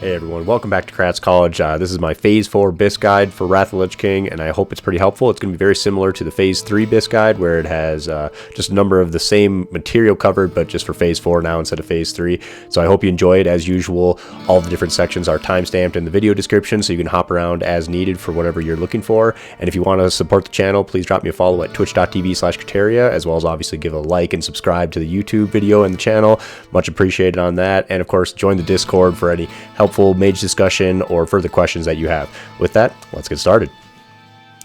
Hey everyone, welcome back to Krat's College. This is my Phase 4 BIS guide for Wrath of the Lich King, and I hope it's pretty helpful. It's going to be very similar to the Phase 3 BIS guide, where it has just a number of the same material covered, but just for Phase 4 now instead of Phase 3. So I hope you enjoy it. As usual, all the different sections are timestamped in the video description, so you can hop around as needed for whatever you're looking for. And if you want to support the channel, please drop me a follow at twitch.tv/Crateria, as well as obviously give a like and subscribe to the YouTube video and the channel. Much appreciated on that. And of course, join the Discord for any helpful mage discussion or further questions that you have. With that, let's get started.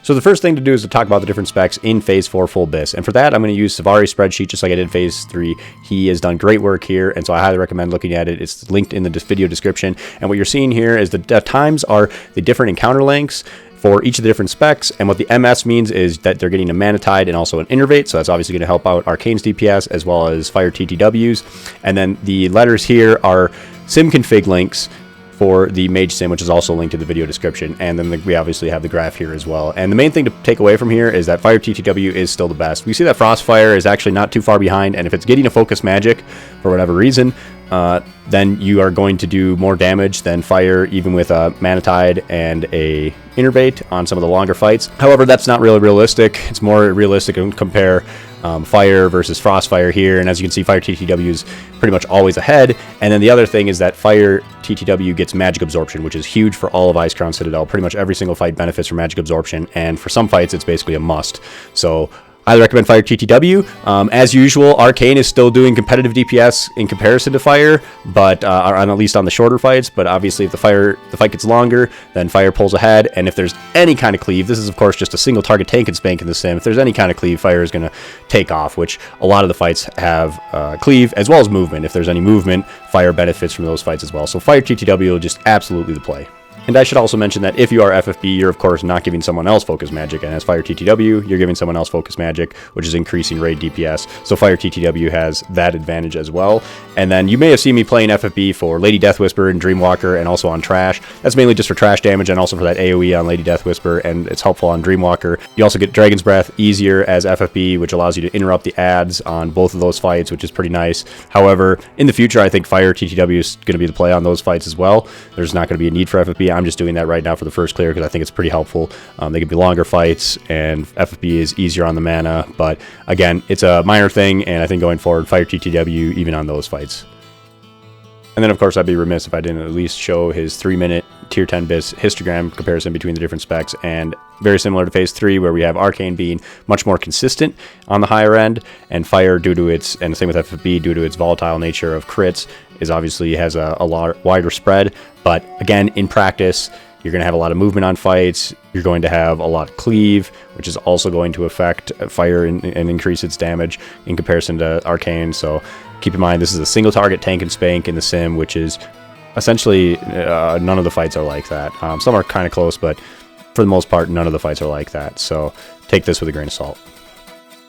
So the first thing to do is to talk about the different specs in Phase 4 full BIS. And for that, I'm going to use Savari's spreadsheet just like I did Phase 3. He has done great work here, and so I highly recommend looking at it. It's linked in the video description. And what you're seeing here is the times are the different encounter lengths for each of the different specs, and what the MS means is that they're getting a Mana Tide and also an Innervate, so that's obviously going to help out Arcane's DPS as well as Fire TTWs. And then the letters here are sim config links for the Mage Sim, which is also linked in the video description, and then we obviously have the graph here as well. And the main thing to take away from here is that Fire TTW is still the best. We see that Frostfire is actually not too far behind, and if it's getting a focus magic for whatever reason, then you are going to do more damage than Fire, even with a Mana Tide and a Innervate on some of the longer fights. However, that's not really realistic. It's more realistic to compare Fire versus Frostfire here, and as you can see, Fire TTW is pretty much always ahead. And then the other thing is that Fire TTW gets Magic Absorption, which is huge for all of Icecrown Citadel. Pretty much every single fight benefits from Magic Absorption, and for some fights, it's basically a must. So I recommend Fire TTW. As usual, Arcane is still doing competitive DPS in comparison to Fire, but at least on the shorter fights. But obviously, if the fight gets longer, then Fire pulls ahead. And if there's any kind of cleave, this is of course just a single target tank and spank in the sim. If there's any kind of cleave, Fire is going to take off, which a lot of the fights have cleave as well as movement. If there's any movement, Fire benefits from those fights as well. So Fire TTW is just absolutely the play. And I should also mention that if you are FFB, you're of course not giving someone else Focus Magic, and as Fire TTW, you're giving someone else Focus Magic, which is increasing raid DPS, so Fire TTW has that advantage as well. And then you may have seen me playing FFB for Lady Deathwhisper and Dreamwalker, and also on Trash. That's mainly just for trash damage, and also for that AoE on Lady Deathwhisper, and it's helpful on Dreamwalker. You also get Dragon's Breath easier as FFB, which allows you to interrupt the ads on both of those fights, which is pretty nice. However, in the future, I think Fire TTW is going to be the play on those fights as well. There's not going to be a need for FFB. I'm just doing that right now for the first clear because I think it's pretty helpful. They can be longer fights, and FFB is easier on the mana, but again, it's a minor thing, and I think going forward, Fire TTW even on those fights. And then of course, I'd be remiss if I didn't at least show his 3-minute tier 10 BIS histogram comparison between the different specs, and very similar to Phase 3, where we have Arcane being much more consistent on the higher end, and Fire, due to its, and the same with FFB, due to its volatile nature of crits, is obviously has a lot wider spread. But again, in practice, you're going to have a lot of movement on fights. You're going to have a lot of cleave, which is also going to affect Fire and increase its damage in comparison to Arcane. So keep in mind, this is a single target tank and spank in the sim, which is essentially none of the fights are like that. Some are kind of close, but for the most part, none of the fights are like that. So take this with a grain of salt.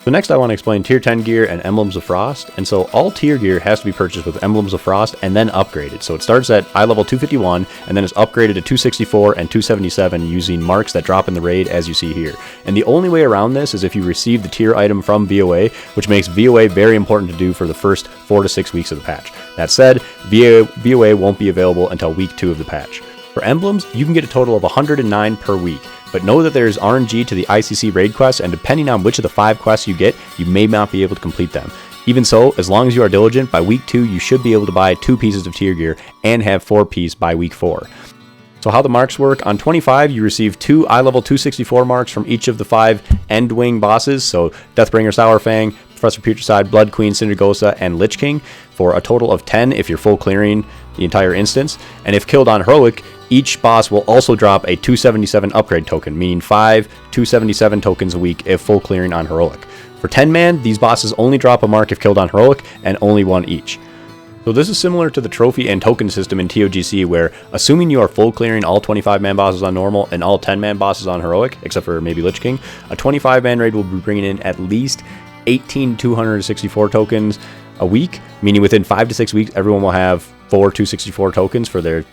So next I want to explain Tier 10 gear and Emblems of Frost. And so all tier gear has to be purchased with Emblems of Frost and then upgraded. So it starts at eye level 251 and then is upgraded to 264 and 277 using marks that drop in the raid as you see here. And the only way around this is if you receive the tier item from VOA, which makes VOA very important to do for the first 4 to 6 weeks of the patch. That said, VOA won't be available until week 2 of the patch. For emblems, you can get a total of 109 per week, but know that there is RNG to the ICC raid quests, and depending on which of the 5 quests you get, you may not be able to complete them. Even so, as long as you are diligent, by week 2 you should be able to buy 2 pieces of tier gear and have 4 pieces by week 4. So how the marks work: on 25 you receive 2 eye level 264 marks from each of the 5 Endwing bosses, so Deathbringer, Sourfang, Professor Putricide, Blood Queen, Cindergosa, and Lich King, for a total of 10 if you're full clearing the entire instance. And if killed on Heroic, each boss will also drop a 277 upgrade token, meaning 5 277 tokens a week if full clearing on Heroic. For 10-man, these bosses only drop a mark if killed on Heroic, and only 1 each. So this is similar to the trophy and token system in TOGC, where assuming you are full clearing all 25-man bosses on normal and all 10-man bosses on Heroic, except for maybe Lich King, a 25-man raid will be bringing in at least 18,264 tokens a week, meaning within 5 to 6 weeks, everyone will have 4 264 tokens for their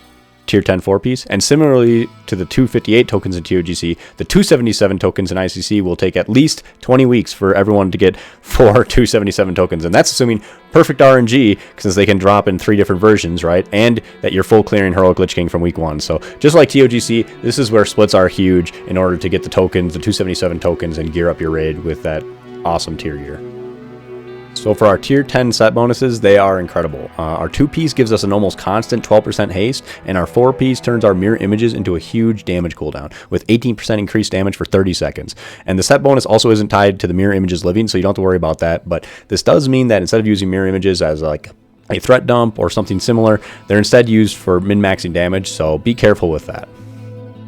tier 10 4-piece, and similarly to the 258 tokens in TOGC, the 277 tokens in ICC will take at least 20 weeks for everyone to get 4 277 tokens, and that's assuming perfect RNG, since they can drop in 3 different versions, right? And that you're full clearing Heroic Lich King from week 1. So just like TOGC, this is where splits are huge in order to get the tokens, the 277 tokens, and gear up your raid with that awesome tier gear. So for our tier 10 set bonuses, they are incredible. Our 2-piece gives us an almost constant 12% haste, and our 4-piece turns our mirror images into a huge damage cooldown with 18% increased damage for 30 seconds. And the set bonus also isn't tied to the mirror images living, so you don't have to worry about that. But this does mean that instead of using mirror images as like a threat dump or something similar, they're instead used for min-maxing damage, so be careful with that.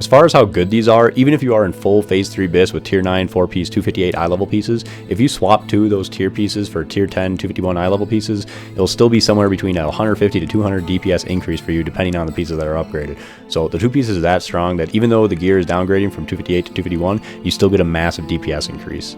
As far as how good these are, even if you are in full phase 3 BIS with tier 9 4-piece 258 eye level pieces, if you swap 2 of those tier pieces for tier 10 251 eye level pieces, it'll still be somewhere between a 150 to 200 DPS increase for you depending on the pieces that are upgraded. So the 2 pieces are that strong that even though the gear is downgrading from 258 to 251, you still get a massive DPS increase.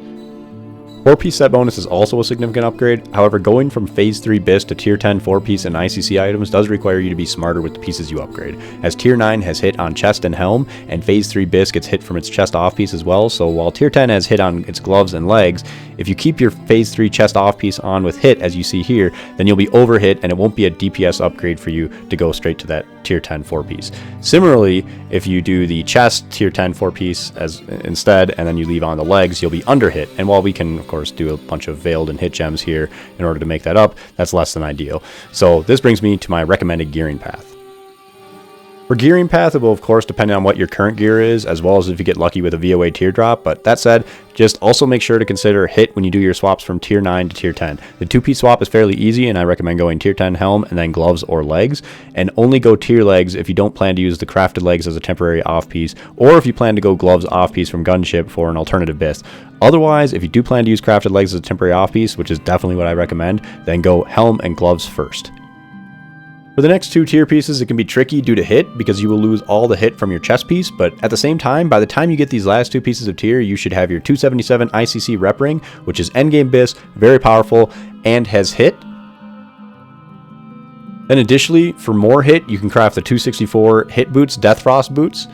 4-piece set bonus is also a significant upgrade. However, going from phase 3 BIS to tier 10 4-piece and ICC items does require you to be smarter with the pieces you upgrade, as tier 9 has hit on chest and helm, and phase 3 BIS gets hit from its chest off piece as well. So while tier 10 has hit on its gloves and legs, if you keep your phase 3 chest off piece on with hit as you see here, then you'll be overhit and it won't be a DPS upgrade for you to go straight to that tier 10 4-piece. Similarly, if you do the chest tier 10 4-piece as instead and then you leave on the legs, you'll be under hit. And while we can of course do a bunch of veiled and hit gems here in order to make that up, that's less than ideal. So this brings me to my recommended gearing path. For gearing path, it will of course depend on what your current gear is, as well as if you get lucky with a VOA teardrop, but that said, just also make sure to consider hit when you do your swaps from tier 9 to tier 10. The 2-piece swap is fairly easy, and I recommend going tier 10 helm and then gloves or legs, and only go tier legs if you don't plan to use the crafted legs as a temporary off piece, or if you plan to go gloves off piece from gunship for an alternative BIS. Otherwise, if you do plan to use crafted legs as a temporary off piece, which is definitely what I recommend, then go helm and gloves first. For the next 2 tier pieces, it can be tricky due to hit because you will lose all the hit from your chest piece, but at the same time, by the time you get these last 2 pieces of tier, you should have your 277 ICC rep ring, which is endgame BIS, very powerful, and has hit. Then additionally, for more hit, you can craft the 264 hit boots, Death Frost boots,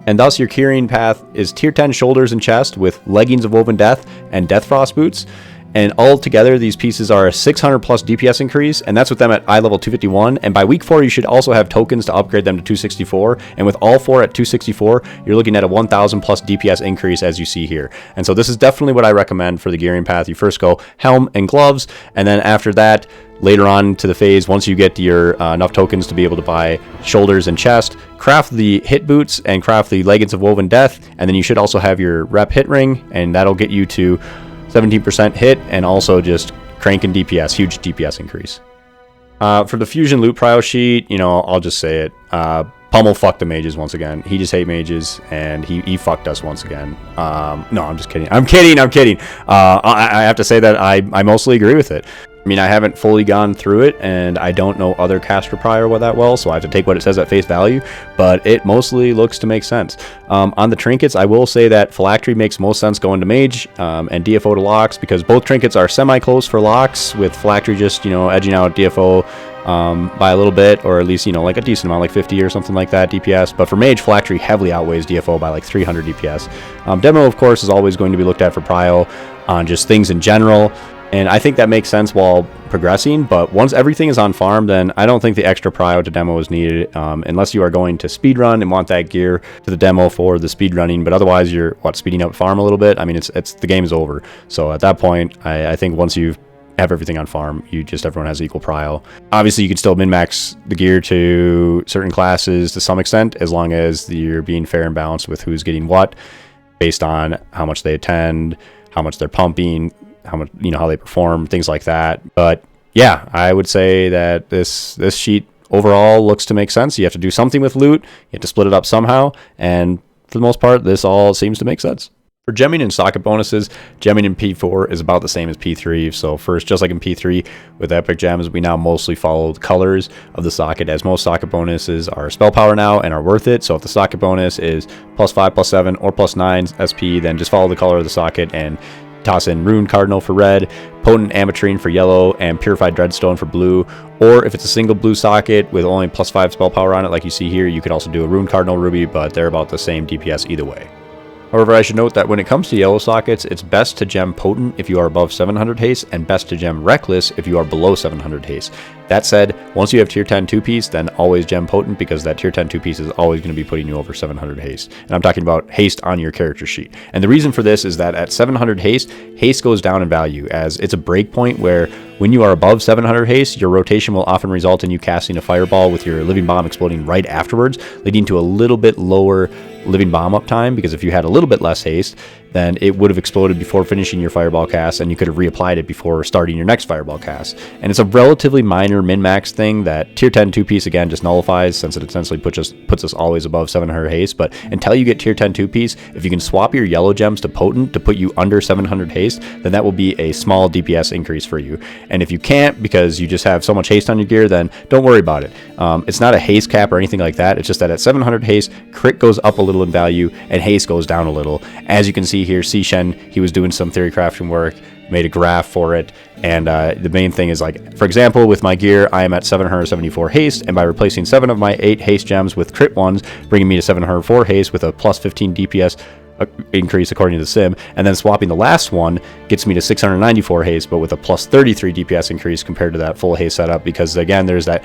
and thus your gearing path is tier 10 shoulders and chest with leggings of woven death and Death Frost boots. And all together, these pieces are a 600 plus DPS increase, and that's with them at eye level 251. And by week 4, you should also have tokens to upgrade them to 264. And with all 4 at 264, you're looking at a 1000 plus DPS increase as you see here. And so this is definitely what I recommend for the gearing path. You first go helm and gloves, and then after that, later on to the phase, once you get your enough tokens to be able to buy shoulders and chest, craft the hit boots and craft the leggings of woven death, and then you should also have your rep hit ring, and that'll get you to 17% hit and also just cranking DPS, huge DPS increase. For the fusion loot prio sheet, you know, I'll just say it. Pummel fucked the mages once again. He just hate mages, and he fucked us once again. No, I'm just kidding. I'm kidding. I have to say that I mostly agree with it. I mean, I haven't fully gone through it, and I don't know other caster prio that well, so I have to take what it says at face value, but it mostly looks to make sense. On the trinkets, I will say that phylactery makes most sense going to mage, and DFO to locks, because both trinkets are semi-close for locks, with phylactery just, you know, edging out DFO by a little bit, or at least, you know, like a decent amount, like 50 or something like that DPS. But for mage, phylactery heavily outweighs DFO by like 300 DPS. Demo, of course, is always going to be looked at for prio on just things in general. And I think that makes sense while progressing, but once everything is on farm, then I don't think the extra prio to demo is needed, unless you are going to speedrun and want that gear to the demo for the speedrunning. But otherwise, you're, speeding up farm a little bit? I mean, it's the game is over. So at that point, I think once you have everything on farm, everyone has equal prio. Obviously, you can still min-max the gear to certain classes to some extent, as long as you're being fair and balanced with who's getting what, based on how much they attend, how much they're pumping, how much, you know, how they perform, things like that. But yeah, I would say that this sheet overall looks to make sense. You have to do something with loot, you have to split it up somehow, and for the most part, this all seems to make sense. For gemming and socket bonuses, gemming in P4 is about the same as P3. So first, just like in P3 with epic gems, we now mostly follow the colors of the socket, as most socket bonuses are spell power now and are worth it. So if the socket bonus is +5, +7, or +9 SP, then just follow the color of the socket and toss in Rune Cardinal for red, Potent Ametrine for yellow, and Purified Dreadstone for blue. Or if it's a single blue socket with only +5 spell power on it, like you see here, you could also do a Rune Cardinal Ruby, but they're about the same DPS either way. However, I should note that when it comes to yellow sockets, it's best to gem Potent if you are above 700 haste, and best to gem Reckless if you are below 700 haste. That said, once you have tier 10 2-piece, then always gem Potent, because that tier 10 2-piece is always going to be putting you over 700 haste. And I'm talking about haste on your character sheet. And the reason for this is that at 700 haste goes down in value, as it's a breakpoint where when you are above 700 haste, your rotation will often result in you casting a fireball with your living bomb exploding right afterwards, leading to a little bit lower living bomb uptime, because if you had a little bit less haste, then it would have exploded before finishing your fireball cast, and you could have reapplied it before starting your next fireball cast. And it's a relatively minor min-max thing that tier 10 2-piece again just nullifies, since it essentially puts us always above 700 haste. But until you get tier 10 2-piece, if you can swap your yellow gems to Potent to put you under 700 haste, then that will be a small DPS increase for you. And if you can't, because you just have so much haste on your gear, then don't worry about it. It's not a haste cap or anything like that. It's just that at 700 haste, crit goes up a little in value and haste goes down a little. As you can see here, C-Shen, he was doing some theory crafting work, made a graph for it, and the main thing is, like, for example, with my gear, I am at 774 haste, and by replacing 7 of my 8 haste gems with crit ones, bringing me to 704 haste with a +15 DPS increase according to the sim, and then swapping the last one gets me to 694 haste, but with a +33 DPS increase compared to that full haste setup, because again, there's that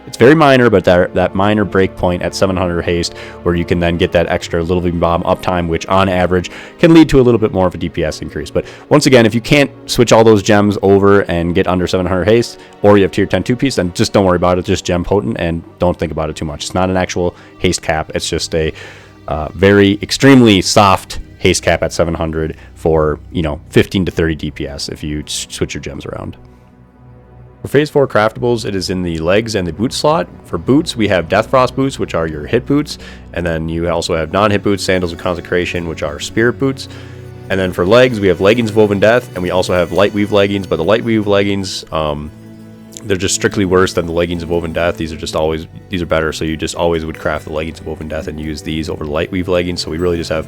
it's very minor, but that minor breakpoint at 700 haste where you can then get that extra living bomb uptime, which on average can lead to a little bit more of a DPS increase. But once again, if you can't switch all those gems over and get under 700 haste, or you have tier 10 2-piece, then just don't worry about it. Just gem Potent and don't think about it too much. It's not an actual haste cap. It's just a very extremely soft haste cap at 700 for, 15 to 30 DPS if you switch your gems around. For Phase 4 craftables, it is in the legs and the boot slot. For boots, we have Death Frost boots, which are your hit boots, and then you also have non-hit boots, Sandals of Consecration, which are spirit boots. And then for legs, we have Leggings of Woven Death, and we also have Light Weave leggings, but the Light Weave leggings, they're just strictly worse than the Leggings of Woven Death. These are better, so you just always would craft the Leggings of Woven Death and use these over the Light Weave leggings. So we really just have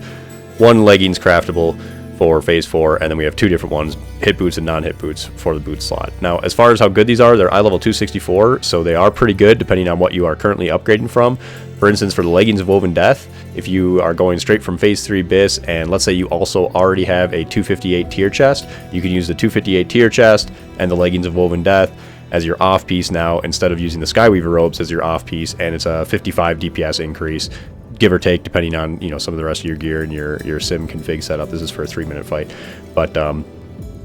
one leggings craftable for Phase 4, and then we have 2 different ones, hit boots and non-hit boots for the boot slot. Now, as far as how good these are, they're eye level 264, so they are pretty good depending on what you are currently upgrading from. For instance, for the Leggings of Woven Death, if you are going straight from Phase 3 BIS, and let's say you also already have a 258 tier chest, you can use the 258 tier chest and the Leggings of Woven Death as your off piece now, instead of using the Skyweaver robes as your off piece, and it's a 55 DPS increase, give or take, depending on some of the rest of your gear and your sim config setup. This is for a 3-minute fight, but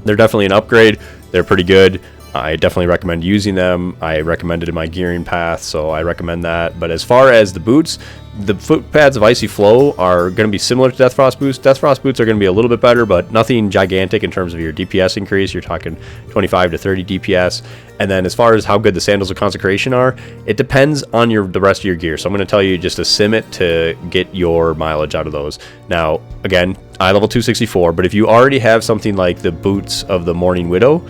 they're definitely an upgrade. They're pretty good. I definitely recommend using them. I recommend it in my gearing path, so I recommend that. But as far as the boots, the foot pads of Icy Flow are going to be similar to Death Frost boots. Death Frost boots are going to be a little bit better, but nothing gigantic in terms of your DPS increase. You're talking 25 to 30 DPS. And then as far as how good the Sandals of Consecration are, it depends on the rest of your gear. So I'm going to tell you just to sim it to get your mileage out of those. Now, again, eye level 264, but if you already have something like the boots of the Mourning Widow,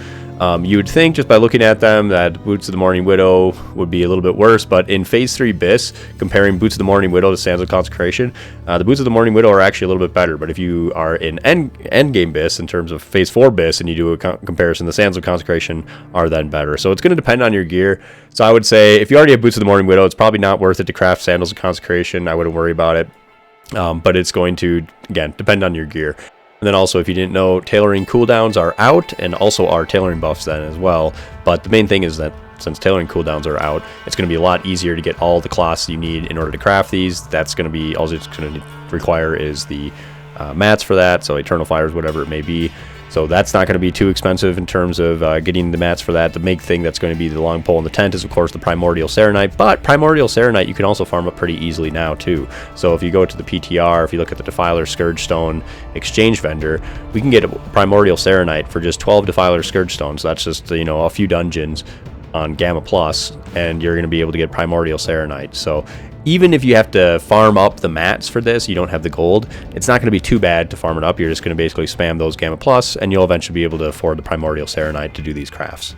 you would think just by looking at them that Boots of the Mourning Widow would be a little bit worse, but in Phase 3 BIS, comparing Boots of the Mourning Widow to Sandals of Consecration, the Boots of the Mourning Widow are actually a little bit better. But if you are in endgame BIS, in terms of Phase 4 BIS, and you do a comparison, the Sandals of Consecration are then better. So it's going to depend on your gear. So I would say if you already have Boots of the Mourning Widow, it's probably not worth it to craft Sandals of Consecration. I wouldn't worry about it. But it's going to, again, depend on your gear. And then also, if you didn't know, tailoring cooldowns are out, and also are tailoring buffs then as well. But the main thing is that since tailoring cooldowns are out, it's going to be a lot easier to get all the cloths you need in order to craft these. That's going to be, all it's going to require is the mats for that, so Eternal Fires, whatever it may be. So that's not going to be too expensive in terms of getting the mats for that. The big thing that's going to be the long pole in the tent is, of course, the Primordial Serenite. But Primordial Serenite you can also farm up pretty easily now, too. So if you go to the PTR, if you look at the Defiler Scourgestone exchange vendor, we can get a Primordial Serenite for just 12 Defiler Scourgestones. So that's just, a few dungeons on Gamma Plus, and you're going to be able to get Primordial Serenite. So even if you have to farm up the mats for this, you don't have the gold, it's not going to be too bad to farm it up. You're just going to basically spam those Gamma Plus, and you'll eventually be able to afford the Primordial Serenite to do these crafts.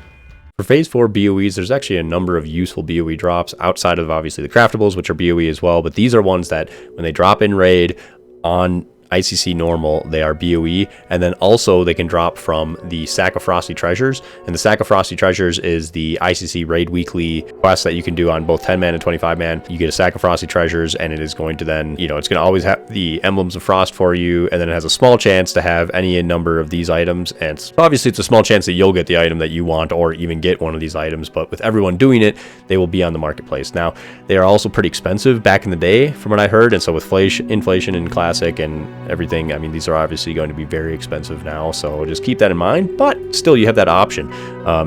For Phase 4 BoEs, there's actually a number of useful BoE drops outside of obviously the craftables, which are BoE as well, but these are ones that when they drop in raid on ICC normal, they are BoE, and then also they can drop from the Sack of Frosty Treasures. And the Sack of Frosty Treasures is the ICC raid weekly quest that you can do on both 10-man and 25-man. You get a Sack of Frosty Treasures, and it is going to then, you know, it's going to always have the Emblems of Frost for you, and then it has a small chance to have any number of these items. And obviously it's a small chance that you'll get the item that you want or even get one of these items, but with everyone doing it, they will be on the marketplace. Now, they are also pretty expensive back in the day from what I heard, and so with inflation in Classic and everything, I mean, these are obviously going to be very expensive now, so just keep that in mind. But still, you have that option.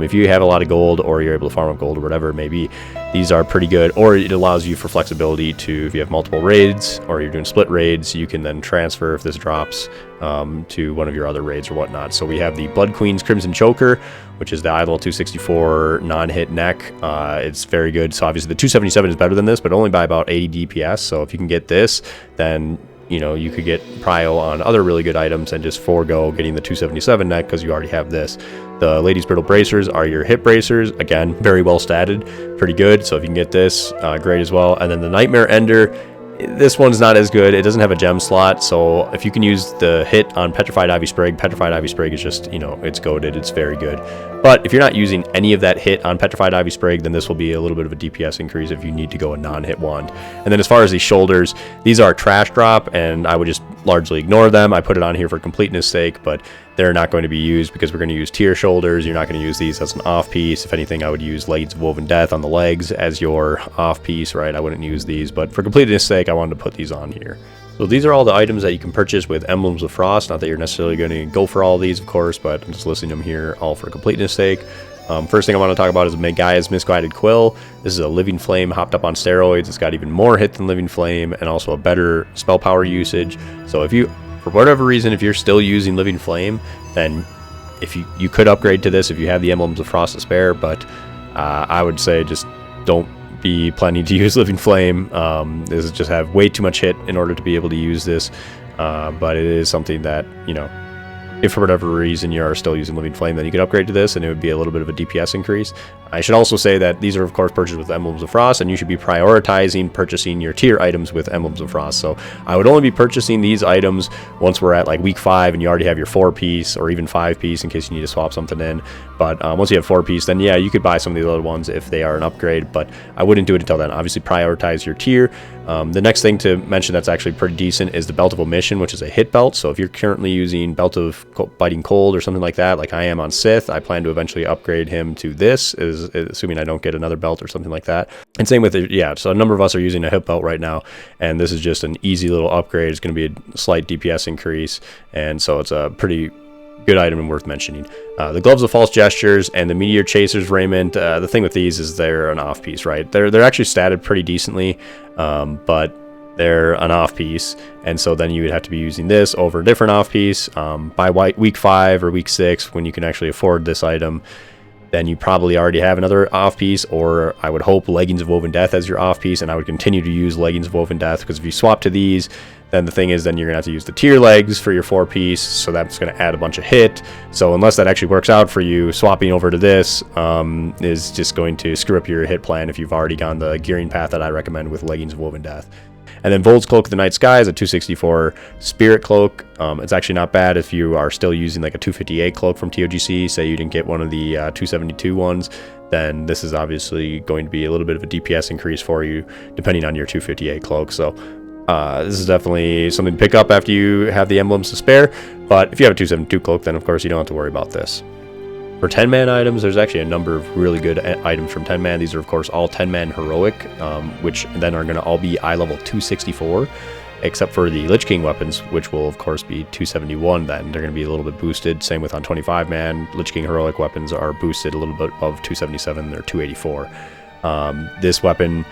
If you have a lot of gold, or you're able to farm up gold, or whatever it may be, these are pretty good. Or it allows you for flexibility to, if you have multiple raids or you're doing split raids, you can then transfer, if this drops, to one of your other raids or whatnot. So we have the Blood Queen's Crimson Choker, which is the ILvl 264 non-hit neck. It's very good. So obviously the 277 is better than this, but only by about 80 DPS. So if you can get this, then you know, you could get Prio on other really good items and just forego getting the 277 neck because you already have this. The Lady's Brittle Bracers are your hit bracers. Again, very well statted, pretty good. So if you can get this, great as well. And then the Nightmare Ender, this one's not as good. It doesn't have a gem slot, so if you can use the hit on Petrified Ivy Sprig is just, you know, it's goated. It's very good. But if you're not using any of that hit on Petrified Ivy Sprig, then this will be a little bit of a DPS increase if you need to go a non-hit wand. And then as far as these shoulders, these are trash drop, and I would just largely ignore them. I put it on here for completeness sake, but they're not going to be used because we're going to use tier shoulders. You're not going to use these as an off piece. If anything, I would use Leggings of Woven Death on the legs as your off piece, right? I wouldn't use these, but for completeness sake, I wanted to put these on here. So these are all the items that you can purchase with Emblems of Frost. Not that you're necessarily going to go for all of these, of course, but I'm just listing them here all for completeness sake. First thing I want to talk about is Megaia's Misguided Quill. This is a Living Flame hopped up on steroids. It's got even more hit than Living Flame and also a better spell power usage. So if you, for whatever reason, if you're still using Living Flame, then if you could upgrade to this if you have the Emblems of Frost to spare, but I would say just don't be planning to use Living Flame. This is just have way too much hit in order to be able to use this, but it is something that, you know, if for whatever reason you are still using Living Flame, then you could upgrade to this and it would be a little bit of a DPS increase. I should also say that these are of course purchased with Emblems of Frost, and you should be prioritizing purchasing your tier items with Emblems of Frost. So I would only be purchasing these items once we're at like week 5 and you already have your 4-piece or even 5-piece in case you need to swap something in. But once you have 4-piece, then yeah, you could buy some of these other ones if they are an upgrade, but I wouldn't do it until then. Obviously prioritize your tier. The next thing to mention that's actually pretty decent is the Belt of Omission, which is a hit belt. So if you're currently using Belt of Biting Cold or something like that, like I am on Sith, I plan to eventually upgrade him to this, assuming I don't get another belt or something like that. And same with it, yeah, so a number of us are using a hit belt right now, and this is just an easy little upgrade. It's going to be a slight DPS increase, and so it's a pretty good item and worth mentioning. The Gloves of False Gestures and the Meteor Chasers raiment, the thing with these is they're an off piece, right? They're actually statted pretty decently, but they're an off piece, and so then you would have to be using this over a different off piece. By week 5 or week 6, when you can actually afford this item, then you probably already have another off piece, or I would hope Leggings of Woven Death as your off piece, and I would continue to use Leggings of Woven Death, because if you swap to these, then the thing is, then you're gonna have to use the tier legs for your 4-piece, so that's gonna add a bunch of hit. So unless that actually works out for you, swapping over to this is just going to screw up your hit plan if you've already gone the gearing path that I recommend with Leggings of Woven Death. And then Vold's Cloak of the Night Sky is a 264 Spirit Cloak. It's actually not bad if you are still using like a 258 cloak from TOGC. Say you didn't get one of the 272 ones, then this is obviously going to be a little bit of a DPS increase for you, depending on your 258 cloak. So this is definitely something to pick up after you have the emblems to spare. But if you have a 272 cloak, then of course you don't have to worry about this. For 10-man items, there's actually a number of really good items from 10-man. These are, of course, all 10-man heroic, which then are going to all be eye-level 264, except for the Lich King weapons, which will, of course, be 271 then. They're going to be a little bit boosted. Same with on 25-man. Lich King heroic weapons are boosted a little bit above 277. They're 284. This weapon,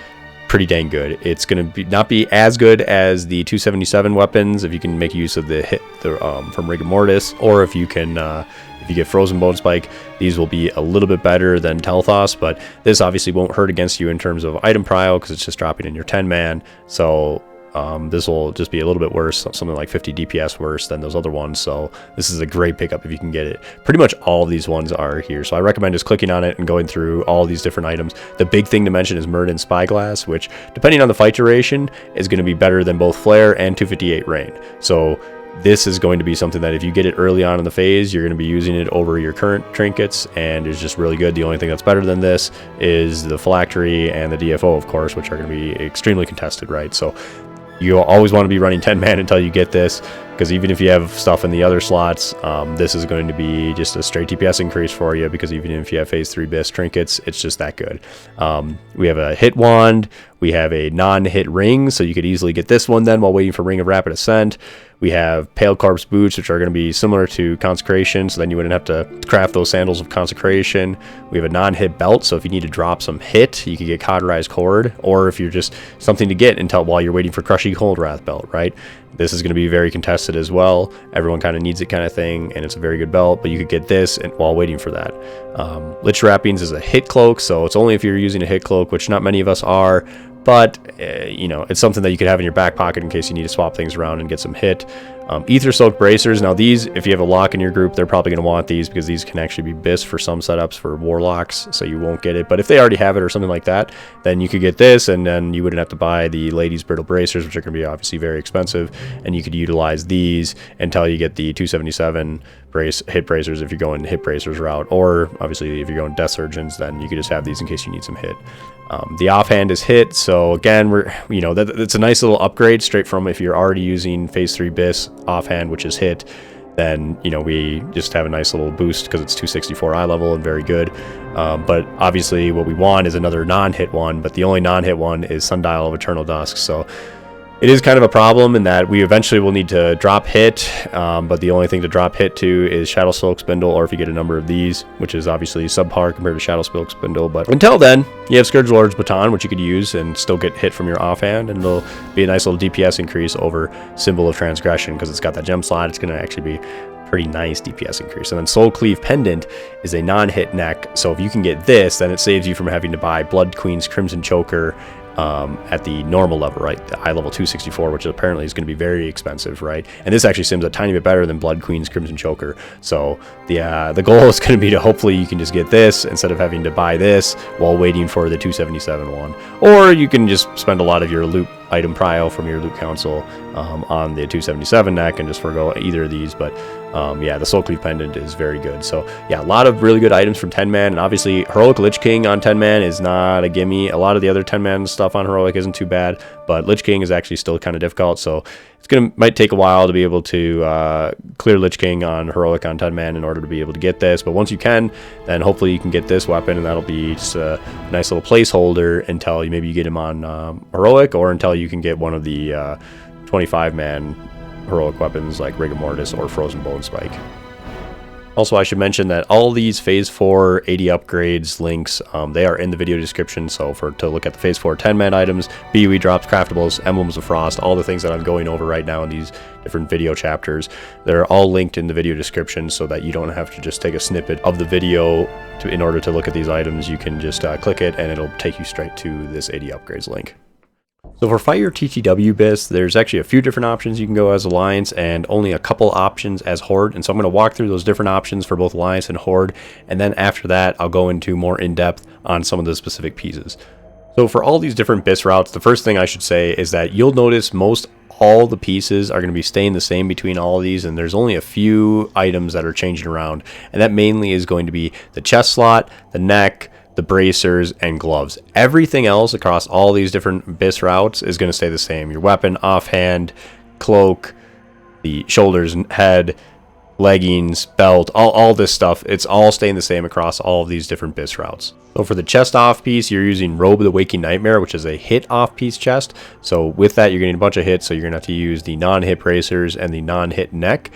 pretty dang good. It's going to not be as good as the 277 weapons if you can make use of the hit from Rigor Mortis, or if you can... if you get Frozen Bone Spike, these will be a little bit better than Tel'thos, but this obviously won't hurt against you in terms of item prio because it's just dropping in your 10-man. So this will just be a little bit worse, something like 50 DPS worse than those other ones. So this is a great pickup if you can get it. Pretty much all of these ones are here. So I recommend just clicking on it and going through all these different items. The big thing to mention is Murden Spyglass, which depending on the fight duration is going to be better than both Flare and 258 Rain. So this is going to be something that if you get it early on in the phase, you're going to be using it over your current trinkets, and it's just really good. The only thing that's better than this is the phylactery and the DFO, of course, which are going to be extremely contested, right? So you always want to be running 10 man until you get this, because even if you have stuff in the other slots, this is going to be just a straight DPS increase for you, because even if you have phase 3 BIS trinkets, it's just that good. We have a hit wand, we have a non-hit ring, so you could easily get this one then while waiting for Ring of Rapid Ascent. We have Pale Corpse boots, which are going to be similar to Consecration, so then you wouldn't have to craft those Sandals of Consecration. We have a non-hit belt, so if you need to drop some hit, you can get Cauterized Horde, or if you're just something to get until while you're waiting for Crushing Cold Wrath belt, right? This is going to be very contested as well. Everyone kind of needs it kind of thing, and it's a very good belt, but you could get this while waiting for that. Lich Wrappings is a hit cloak, so it's only if you're using a hit cloak, which not many of us are, but you know, it's something that you could have in your back pocket in case you need to swap things around and get some hit. Ether Soaked Bracers. Now these, if you have a lock in your group, they're probably going to want these, because these can actually be BIS for some setups for warlocks, so you won't get it. But if they already have it or something like that, then you could get this, and then you wouldn't have to buy the Ladies Brittle Bracers, which are going to be obviously very expensive, and you could utilize these until you get the 277 hit bracers if you're going hit bracers route, or obviously if you're going Death Surgeons, then you could just have these in case you need some hit. The offhand is hit, so again, that's a nice little upgrade straight from if you're already using phase 3 BIS offhand, which is hit, then we just have a nice little boost because it's 264 eye level and very good. But obviously what we want is another non-hit one, but the only non-hit one is Sundial of Eternal Dusk, so it is kind of a problem in that we eventually will need to drop hit, but the only thing to drop hit to is Shadowsmoke Spindle, or if you get a number of these, which is obviously subpar compared to Shadowsmoke Spindle. But until then, you have Scourge Lord's Baton, which you could use and still get hit from your offhand, and it'll be a nice little DPS increase over Symbol of Transgression, because it's got that gem slot. It's going to actually be pretty nice DPS increase. And then Soul Cleave Pendant is a non-hit neck, so if you can get this, then it saves you from having to buy Blood Queen's Crimson Choker at the normal level, right? The high level 264, which apparently is going to be very expensive, right? And this actually seems a tiny bit better than Blood Queen's Crimson Choker. So the goal is going to be to hopefully you can just get this instead of having to buy this while waiting for the 277 one. Or you can just spend a lot of your loot item prio from your loot council on the 277 neck and just forgo either of these. But yeah, the Soul Cleave Pendant is very good. So yeah, a lot of really good items from 10 man, and obviously Heroic Lich King on 10 man is not a gimme. A lot of the other 10 man stuff on Heroic isn't too bad, but Lich King is actually still kind of difficult, so might take a while to be able to clear Lich King on Heroic on 10 man in order to be able to get this. But once you can, then hopefully you can get this weapon, and that'll be just a nice little placeholder until maybe you get him on Heroic, or until you can get one of the 25 man Heroic weapons like Rigor Mortis or Frozen Bone Spike. Also, I should mention that all these Phase 4 Eightyupgrades links, they are in the video description, so to look at the Phase 4 10-man items, BoE Drops, Craftables, Emblems of Frost, all the things that I'm going over right now in these different video chapters, they're all linked in the video description so that you don't have to just take a snippet of the video in order to look at these items. You can just click it and it'll take you straight to this Eightyupgrades link. So for Fire TTW BIS, there's actually a few different options you can go as Alliance and only a couple options as Horde. And so I'm going to walk through those different options for both Alliance and Horde. And then after that, I'll go into more in-depth on some of the specific pieces. So for all these different BIS routes, the first thing I should say is that you'll notice all the pieces are going to be staying the same between all of these, and there's only a few items that are changing around. And that mainly is going to be the chest slot, the neck, the bracers, and gloves. Everything else across all these different BIS routes is going to stay the same. Your weapon, offhand, cloak, the shoulders and head, leggings, belt, all this stuff, it's all staying the same across all of these different BIS routes. So for the chest off piece, you're using Robe of the Waking Nightmare, which is a hit off piece chest. So with that, you're getting a bunch of hits, so you're going to have to use the non-hit bracers and the non-hit neck.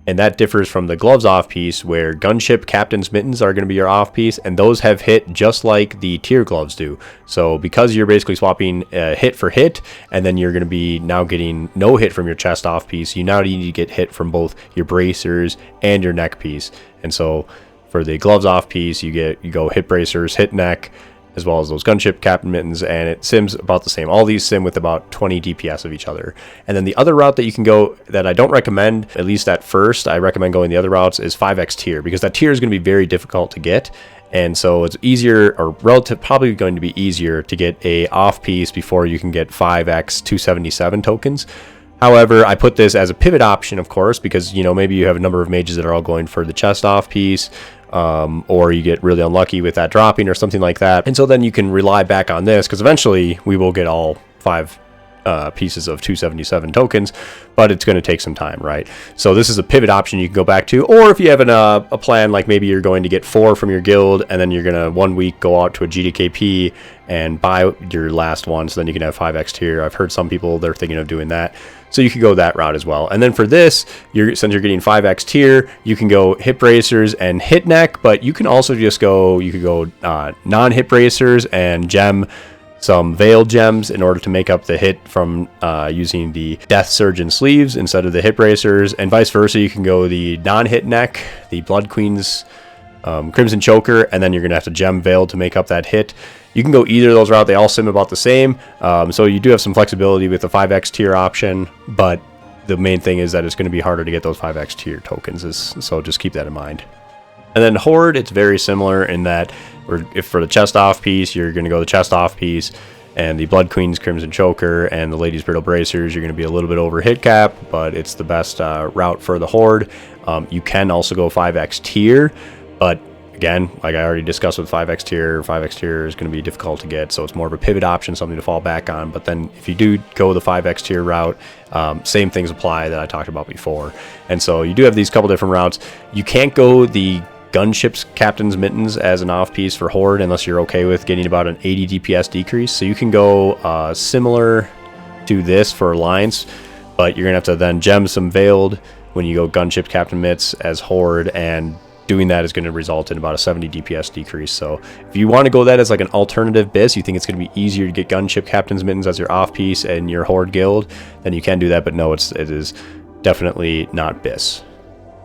And that differs from the gloves off piece, where Gunship Captain's Mittens are going to be your off piece, and those have hit just like the tier gloves do. So because you're basically swapping hit for hit, and then you're going to be now getting no hit from your chest off piece, you now need to get hit from both your bracers and your neck piece. And so for the gloves off piece, you go hit bracers, hit neck, as well as those Gunship Captain Mittens, and it sims about the same. All these sim with about 20 DPS of each other. And then the other route that you can go that I don't recommend, at least at first, I recommend going the other routes, is 5x tier, because that tier is going to be very difficult to get. And so it's easier, or probably going to be easier to get a off piece before you can get 5x 277 tokens. However, I put this as a pivot option, of course, because, you know, maybe you have a number of mages that are all going for the chest off piece, or you get really unlucky with that dropping or something like that. And so then you can rely back on this, because eventually we will get all 5 pieces of 277 tokens, but it's going to take some time, right? So this is a pivot option you can go back to, or if you have a plan, like maybe you're going to get 4 from your guild, and then you're going to 1 week go out to a GDKP and buy your last one, so then you can have 5x tier. I've heard some people, they're thinking of doing that. So you could go that route as well. And then for this, since you're getting 5x tier, you can go hip bracers and hit neck, but you can also just go, you could go non-hip bracers and gem some veil gems in order to make up the hit from using the Death Surgeon sleeves instead of the hip bracers, and vice versa. You can go the non-hit neck, the Blood Queen's Crimson Choker, and then you're going to have to gem veil to make up that hit. You can go either of those routes. They all sim about the same, so you do have some flexibility with the 5x tier option, but the main thing is that it's going to be harder to get those 5x tier tokens, so just keep that in mind. And then Horde, it's very similar in that, if for the chest off piece, you're going to go the chest off piece, and the Blood Queen's Crimson Choker and the Lady's Brittle Bracers, you're going to be a little bit over hit cap, but it's the best route for the Horde. You can also go 5x tier, but again, like I already discussed with 5x tier is going to be difficult to get, so it's more of a pivot option, something to fall back on. But then if you do go the 5x tier route, same things apply that I talked about before. And so you do have these couple different routes. You can't go the Gunship's Captain's Mittens as an off piece for Horde unless you're okay with getting about an 80 DPS decrease. So you can go similar to this for Alliance, but you're going to have to then gem some Veiled when you go Gunship's Captain Mitts as Horde, and doing that is going to result in about a 70 DPS decrease. So if you want to go that as like an alternative BIS, you think it's going to be easier to get Gunship Captain's Mittens as your off piece and your Horde guild, then you can do that. But no, it is definitely not BIS.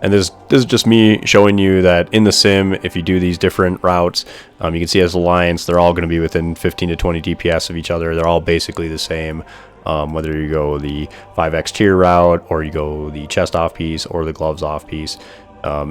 And this is just me showing you that in the sim, if you do these different routes, you can see as Alliance, they're all going to be within 15 to 20 DPS of each other. They're all basically the same, whether you go the 5x tier route, or you go the chest off piece, or the gloves off piece.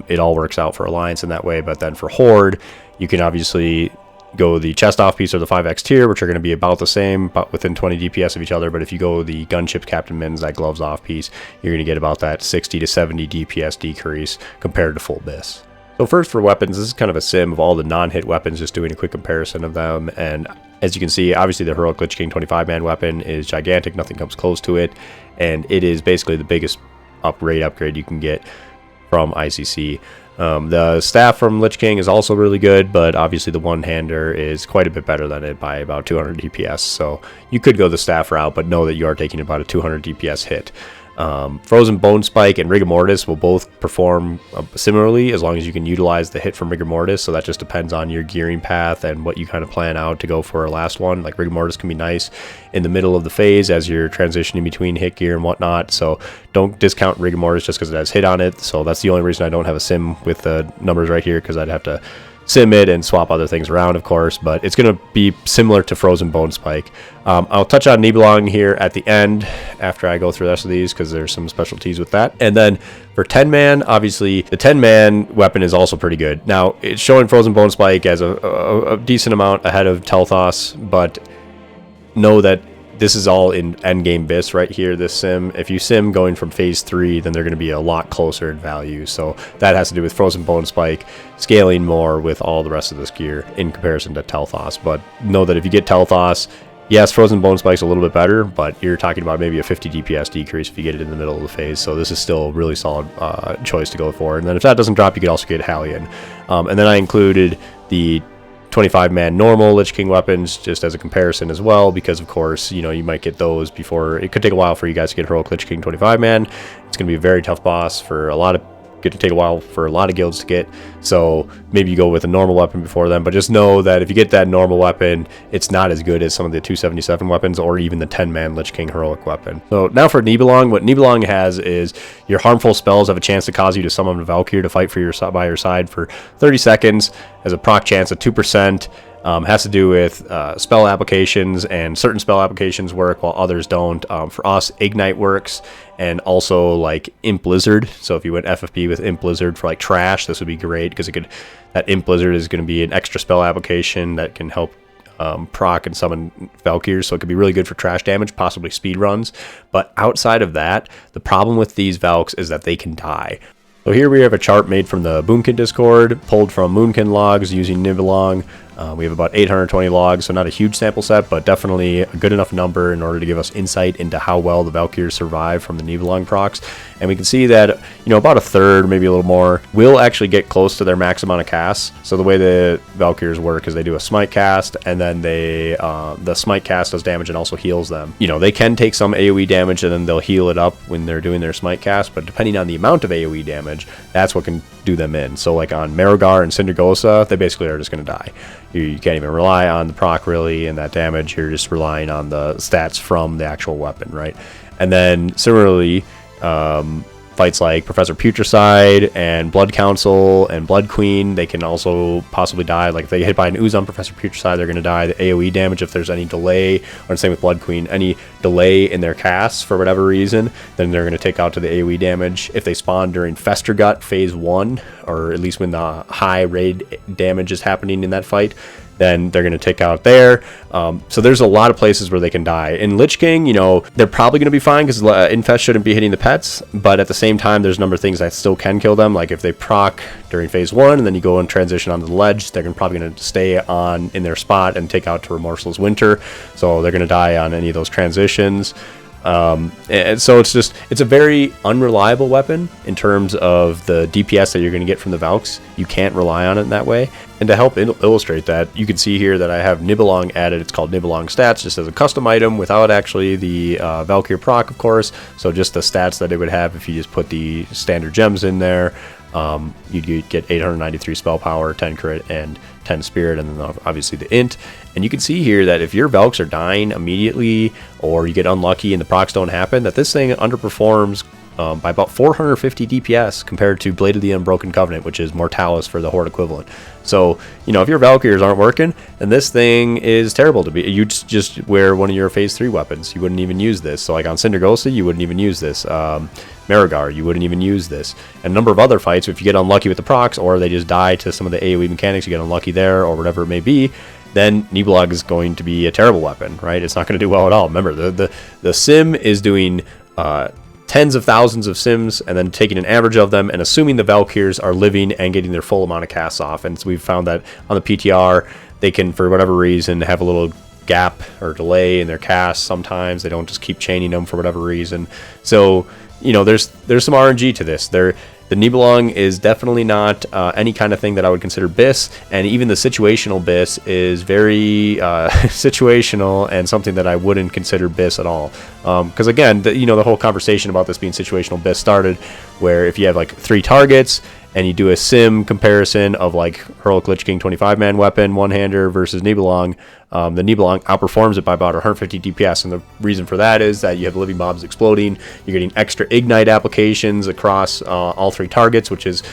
It all works out for Alliance in that way. But then for Horde, you can obviously go the chest off piece or the 5x tier, which are going to be about the same, but within 20 DPS of each other. But if you go the Gunship Captain Mittens, that gloves off piece, you're going to get about that 60 to 70 DPS decrease compared to full BIS. So first for weapons, this is kind of a sim of all the non-hit weapons, just doing a quick comparison of them. And as you can see, obviously the Heroic Lich King 25-man weapon is gigantic, nothing comes close to it, and it is basically the biggest upgrade you can get from ICC. The staff from Lich King is also really good, but obviously the one-hander is quite a bit better than it by about 200 DPS, so you could go the staff route, but know that you are taking about a 200 DPS hit. Frozen Bone Spike and Rigor Mortis will both perform similarly as long as you can utilize the hit from Rigor Mortis, so that just depends on your gearing path and what you kind of plan out to go for a last one. Like Rigor Mortis can be nice in the middle of the phase as you're transitioning between hit gear and whatnot, so don't discount Rigor Mortis just because it has hit on it. So that's the only reason I don't have a sim with the numbers right here, because I'd have to sim it and swap other things around, of course, but it's going to be similar to Frozen Bone Spike. I'll touch on NIBELUNG here at the end after I go through the rest of these, because there's some specialties with that. And then for 10-man, obviously the 10-man weapon is also pretty good. Now it's showing Frozen Bone Spike as a decent amount ahead of Tel'thuz, but know that this is all in endgame BIS right here, this sim. If you sim going from phase 3, then they're going to be a lot closer in value. So that has to do with Frozen Bone Spike scaling more with all the rest of this gear in comparison to Tel'thuz. But know that if you get Tel'thuz, yes, Frozen Bone Spike's a little bit better, but you're talking about maybe a 50 DPS decrease if you get it in the middle of the phase. So this is still a really solid choice to go for. And then if that doesn't drop, you could also get Hallion. And then I included the 25-man normal Lich King weapons just as a comparison as well, because of course, you know, you might get those before. It could take a while for you guys to get Heroic Lich King 25-man. It's going to be a very tough boss for a lot of, going to take a while for a lot of guilds to get, so maybe you go with a normal weapon before them. But just know that if you get that normal weapon, it's not as good as some of the 277 weapons or even the 10-man Lich King heroic weapon. So now for NIBELUNG, what NIBELUNG has is your harmful spells have a chance to cause you to summon a Valkyrie to fight for by your side for 30 seconds as a proc chance of 2%. Has to do with spell applications, and certain spell applications work while others don't. For us, Ignite works, and also like Imp Blizzard. So if you went FFB with Imp Blizzard for like trash, this would be great, because that Imp Blizzard is going to be an extra spell application that can help proc and summon Valkyries, so it could be really good for trash damage, possibly speed runs. But outside of that, the problem with these Valks is that they can die. So here we have a chart made from the Boomkin Discord, pulled from Moonkin logs using NIBELUNG. We have about 820 logs, so not a huge sample set, but definitely a good enough number in order to give us insight into how well the Valkyries survive from the NIBELUNG procs. And we can see that, you know, about a third, maybe a little more, will actually get close to their max amount of casts. So the way the Valkyries work is they do a smite cast, and then they the smite cast does damage and also heals them. You know, they can take some AoE damage, and then they'll heal it up when they're doing their smite cast, but depending on the amount of AoE damage, that's what can do them in. So like on Marigar and Syndergosa, they basically are just going to die. You can't even rely on the proc really and that damage. You're just relying on the stats from the actual weapon, right? And then similarly, fights like Professor Putricide and Blood Council and Blood Queen, they can also possibly die. Like if they get hit by an ooze on Professor Putricide, they're going to die. The AoE damage, if there's any delay, or same with Blood Queen, any delay in their casts for whatever reason, then they're going to take out to the AoE damage. If they spawn during Festergut phase 1, or at least when the high raid damage is happening in that fight, then they're going to take out there. So there's a lot of places where they can die. In Lich King, you know, they're probably going to be fine because Infest shouldn't be hitting the pets, but at the same time, there's a number of things that still can kill them. Like if they proc during phase 1 and then you go and transition onto the ledge, they're probably going to stay on in their spot and take out to Remorseless Winter. So they're going to die on any of those transitions. And so it's a very unreliable weapon in terms of the DPS that you're going to get from the Valks. You can't rely on it in that way. And to help illustrate that, you can see here that I have NIBELUNG added. It's called NIBELUNG Stats, just as a custom item without actually the Valkyrie proc, of course. So just the stats that it would have if you just put the standard gems in there. You'd get 893 spell power, 10 crit, and 10 spirit, and then obviously the int. And you can see here that if your Valks are dying immediately, or you get unlucky and the procs don't happen, that this thing underperforms by about 450 DPS compared to Blade of the Unbroken Covenant, which is Mortalis for the Horde equivalent. So, you know, if your Valkyries aren't working, then this thing is terrible to be. You just wear one of your phase 3 weapons. You wouldn't even use this. So like on Syndergosa, you wouldn't even use this. Marigar, you wouldn't even use this. And a number of other fights, if you get unlucky with the procs, or they just die to some of the AoE mechanics, you get unlucky there, or whatever it may be, then NIBELUNG is going to be a terrible weapon, right? It's not going to do well at all. Remember, the sim is doing tens of thousands of sims and then taking an average of them and assuming the Valkyries are living and getting their full amount of casts off. And so we've found that on the PTR, they can, for whatever reason, have a little gap or delay in their casts sometimes. They don't just keep chaining them for whatever reason. So, you know, there's some RNG to this. The NIBELUNG is definitely not any kind of thing that I would consider BIS, and even the situational BIS is very situational and something that I wouldn't consider BIS at all. Because again, the whole conversation about this being situational BIS started where if you have like 3 targets and you do a sim comparison of like Heroic Lich King 25-man weapon, one-hander versus NIBELUNG, the NIBELUNG outperforms it by about 150 DPS, and the reason for that is that you have living mobs exploding, you're getting extra ignite applications across all 3 targets, which is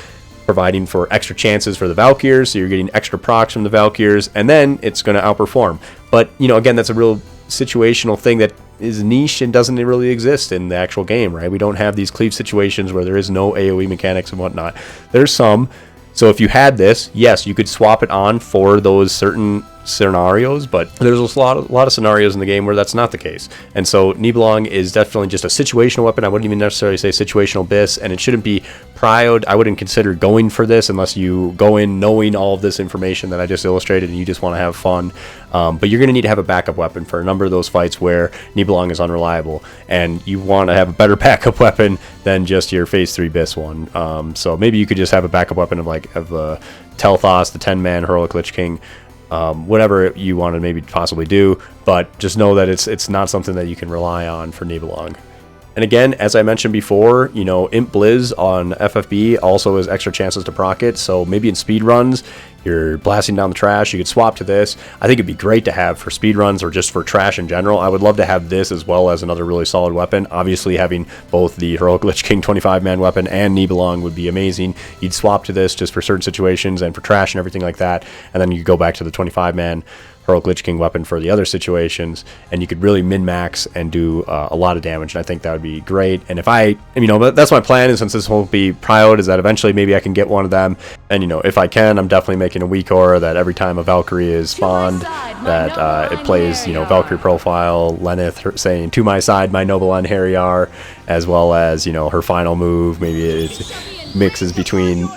providing for extra chances for the Valkyries, so you're getting extra procs from the Valkyries, and then it's going to outperform. But, you know, again, that's a real situational thing that is niche and doesn't really exist in the actual game, right? We don't have these cleave situations where there is no AoE mechanics and whatnot. There's some. So if you had this, yes, you could swap it on for those certain scenarios, but there's a lot of scenarios in the game where that's not the case. And so NIBELUNG is definitely just a situational weapon. I wouldn't even necessarily say situational BIS, and it shouldn't be prioed. I wouldn't consider going for this unless you go in knowing all of this information that I just illustrated and you just want to have fun. But you're going to need to have a backup weapon for a number of those fights where NIBELUNG is unreliable, and you want to have a better backup weapon than just your phase 3 BIS one. So maybe you could just have a backup weapon of Tel'thas, the 10-man Heroic Lich King, whatever you want to maybe possibly do, but just know that it's not something that you can rely on for NIBELUNG. And again, as I mentioned before, you know, Imp Blizz on FFB also has extra chances to proc it, so maybe in speed runs, you're blasting down the trash, you could swap to this. I think it'd be great to have for speed runs or just for trash in general. I would love to have this as well as another really solid weapon. Obviously, having both the Heroic Lich King 25-man weapon and NIBELUNG would be amazing. You'd swap to this just for certain situations and for trash and everything like that, and then you go back to the 25-man Heroic Lich King weapon for the other situations, and you could really min-max and do a lot of damage, and I think that would be great. And if I, you know, that's my plan, and since this won't be prioed, is that eventually maybe I can get one of them, and, you know, if I can, I'm definitely making a weak aura that every time a Valkyrie is spawned, that it plays, you know, Valkyrie profile, Lenneth saying, "To my side, my noble Anhariar," as well as, you know, her final move, maybe it mixes between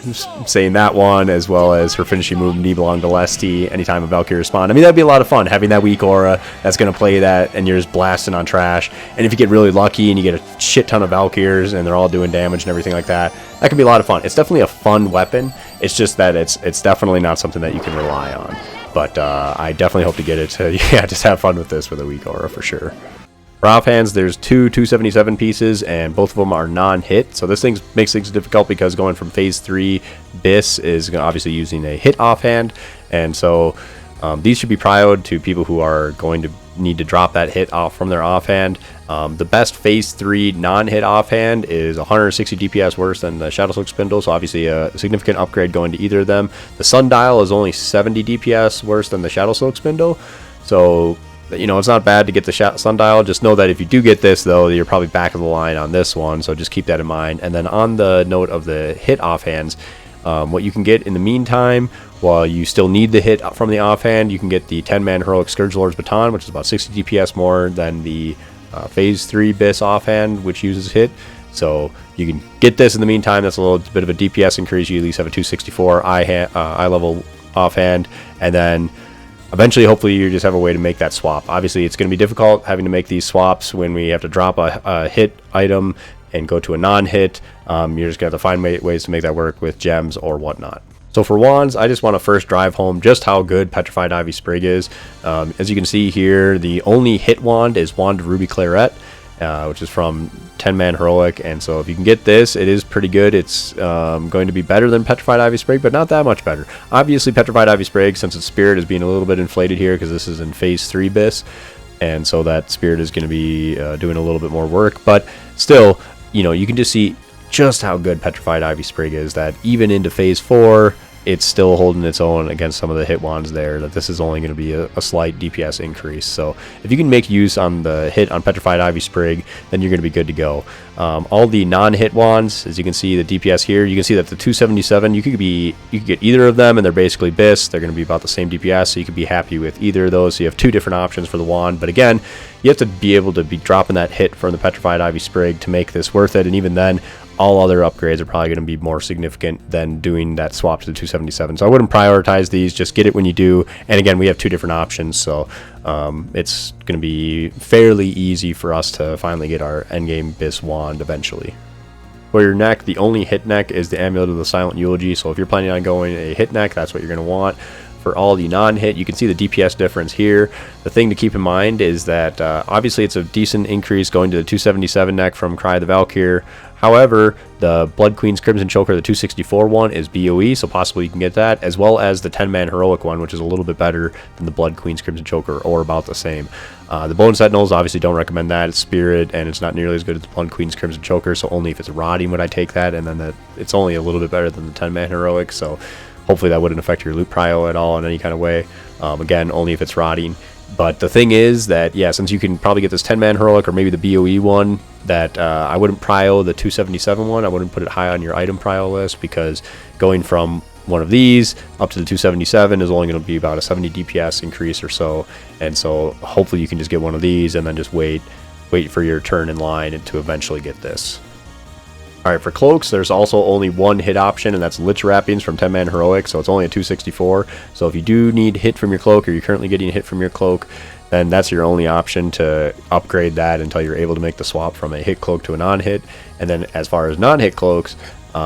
saying that one as well as her finishing move, NIBELUNG VALESTI, anytime a Valkyrie respawn. I mean, that'd be a lot of fun, having that weak aura that's going to play that, and you're just blasting on trash. And if you get really lucky and you get a shit ton of Valkyries and they're all doing damage and everything like that, that can be a lot of fun. It's definitely a fun weapon. It's just that it's definitely not something that you can rely on. But I definitely hope to get it to, yeah, just have fun with this with a weak aura for sure. For Offhands, there's two 277 pieces, and both of them are non-hit. So this thing makes things difficult because going from Phase 3 BIS is obviously using a hit offhand. And so these should be prioed to people who are going to need to drop that hit off from their offhand. The best Phase 3 non-hit offhand is 160 DPS worse than the Shadowslope Spindle, so obviously a significant upgrade going to either of them. The Sundial is only 70 DPS worse than the Shadowslope Spindle, so, you know, it's not bad to get the Sundial. Just know that if you do get this, though, you're probably back of the line on this one, so just keep that in mind. And then on the note of the hit offhands, what you can get in the meantime, while you still need the hit from the offhand, you can get the 10-man Heroic Scourgelord's Baton, which is about 60 DPS more than the Phase 3 BIS offhand, which uses hit. So you can get this in the meantime. That's a little bit of a DPS increase. You at least have a 264 eye level offhand, and then eventually, hopefully, you just have a way to make that swap. Obviously, it's going to be difficult having to make these swaps when we have to drop a hit item and go to a non-hit. You're just going to have to find ways to make that work with gems or whatnot. So for wands, I just want to first drive home just how good Petrified Ivy Sprig is. As you can see here, the only hit wand is Wand of Ruby Claret, which is from 10-man Heroic, and so if you can get this, it is pretty good. It's going to be better than Petrified Ivy Sprig, but not that much better. Obviously, Petrified Ivy Sprig, since its spirit is being a little bit inflated here because this is in Phase 3 BIS, and so that spirit is going to be doing a little bit more work, but still, you know, you can just see just how good Petrified Ivy Sprig is, that even into Phase 4, it's still holding its own against some of the hit wands there, that this is only going to be a slight DPS increase. So if you can make use on the hit on Petrified Ivy Sprig, then you're going to be good to go. All the non-hit wands, as you can see the DPS here, you can see that the 277, you could get either of them, and they're basically BIS. They're going to be about the same DPS, so you could be happy with either of those. So you have two different options for the wand, but again, you have to be able to be dropping that hit from the Petrified Ivy Sprig to make this worth it, and even then, all other upgrades are probably going to be more significant than doing that swap to the 277. So I wouldn't prioritize these, just get it when you do. And again, we have two different options, so it's going to be fairly easy for us to finally get our endgame BIS wand eventually. For your neck, the only hit neck is the Amulet of the Silent Eulogy, so if you're planning on going a hit neck, that's what you're going to want. For all the non-hit, you can see the DPS difference here. The thing to keep in mind is that obviously it's a decent increase going to the 277 neck from Cry the Valkyr. However, the Blood Queen's Crimson Choker, the 264 one, is BoE, so possibly you can get that, as well as the 10-man Heroic one, which is a little bit better than the Blood Queen's Crimson Choker, or about the same. The Bone Sentinels, obviously don't recommend that. It's Spirit, and it's not nearly as good as the Blood Queen's Crimson Choker, so only if it's rotting would I take that, and then it's only a little bit better than the 10-man Heroic, so hopefully that wouldn't affect your loot prio at all in any kind of way. Again, only if it's rotting. But the thing is that, yeah, since you can probably get this 10-man Heroic or maybe the BoE one, that I wouldn't prio the 277 one. I wouldn't put it high on your item prio list, because going from one of these up to the 277 is only going to be about a 70 DPS increase or so. And so hopefully you can just get one of these and then just wait for your turn in line and to eventually get this. Alright, for cloaks, there's also only one hit option, and that's Lich Wrappings from 10-man Heroic, so it's only a 264. So if you do need hit from your cloak, or you're currently getting a hit from your cloak, then that's your only option to upgrade that until you're able to make the swap from a hit cloak to a non-hit. And then as far as non-hit cloaks,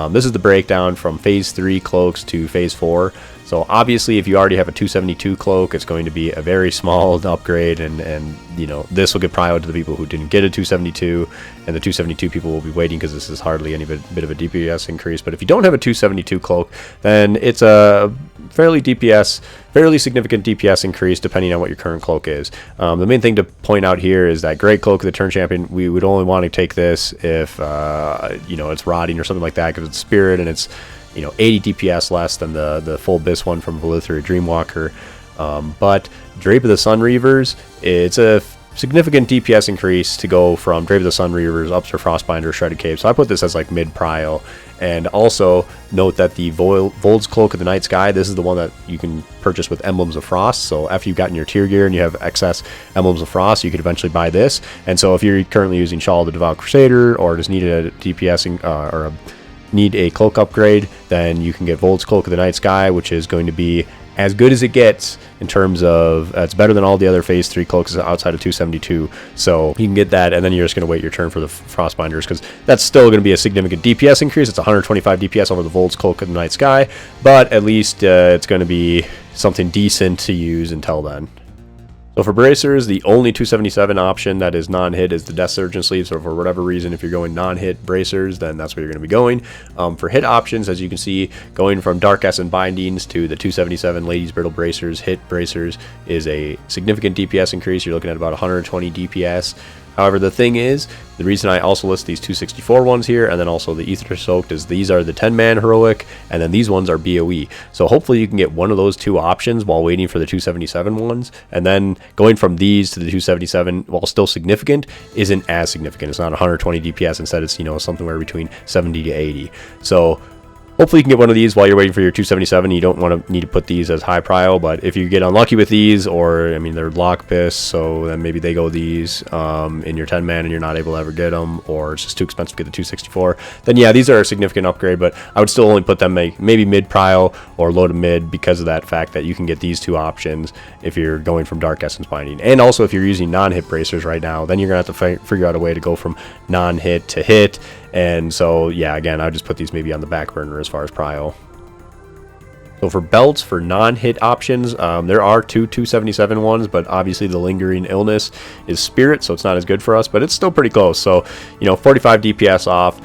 this is the breakdown from Phase 3 cloaks to Phase 4. So obviously, if you already have a 272 cloak, it's going to be a very small upgrade, and you know, this will get prio to the people who didn't get a 272, and the 272 people will be waiting because this is hardly any bit of a DPS increase. But if you don't have a 272 cloak, then it's a fairly significant DPS increase depending on what your current cloak is. The main thing to point out here is that Great Cloak of the Turn Champion, we would only want to take this if you know, it's rotting or something like that, because it's Spirit and it's, you know, 80 DPS less than the full BIS one from Valithria Dreamwalker. But Drape of the Sun Reavers, it's a significant DPS increase to go from Drape of the Sun Reavers up to Frostbinder Shredded Cape. So I put this as like mid prio. And also note that the Vold's Cloak of the Night Sky, this is the one that you can purchase with Emblems of Frost. So after you've gotten your tier gear and you have excess Emblems of Frost, you could eventually buy this. And so if you're currently using Shawl of the Devout Crusader or just need a DPS need a cloak upgrade, then you can get Vold's Cloak of the Night Sky, which is going to be as good as it gets in terms of it's better than all the other phase 3 cloaks outside of 272. So you can get that, and then you're just going to wait your turn for the Frostbinders, because that's still going to be a significant DPS increase. It's 125 DPS over the Vold's Cloak of the Night Sky, but at least it's going to be something decent to use until then. So for bracers, the only 277 option that is non-hit is the Death Surgeon sleeve. So for whatever reason, if you're going non-hit bracers, then that's where you're going to be going. For hit options, as you can see, going from Dark Essence Bindings to the 277 Ladies Brittle Bracers, hit bracers is a significant DPS increase. You're looking at about 120 DPS. However, the thing is, the reason I also list these 264 ones here and then also the Ether Soaked is these are the 10-man heroic, and then these ones are BoE. So hopefully you can get one of those two options while waiting for the 277 ones, and then going from these to the 277, while still significant, isn't as significant. It's not 120 DPS. Instead, it's, you know, somewhere between 70 to 80. So hopefully you can get one of these while you're waiting for your 277. You don't want to need to put these as high prio, but if you get unlucky with these, or I mean they're lock BIS, so then maybe they go these in your 10-man and you're not able to ever get them, or it's just too expensive to get the 264, then yeah, these are a significant upgrade, but I would still only put them maybe mid prio or low to mid, because of that fact that you can get these two options if you're going from Dark Essence Binding. And also if you're using non-hit bracers right now, then you're going to have to figure out a way to go from non-hit to hit. And so, yeah, again, I would just put these maybe on the back burner as far as prio. So for belts, for non-hit options, there are two 277 ones, but obviously the Lingering Illness is Spirit, so it's not as good for us, but it's still pretty close. So, you know, 45 DPS off.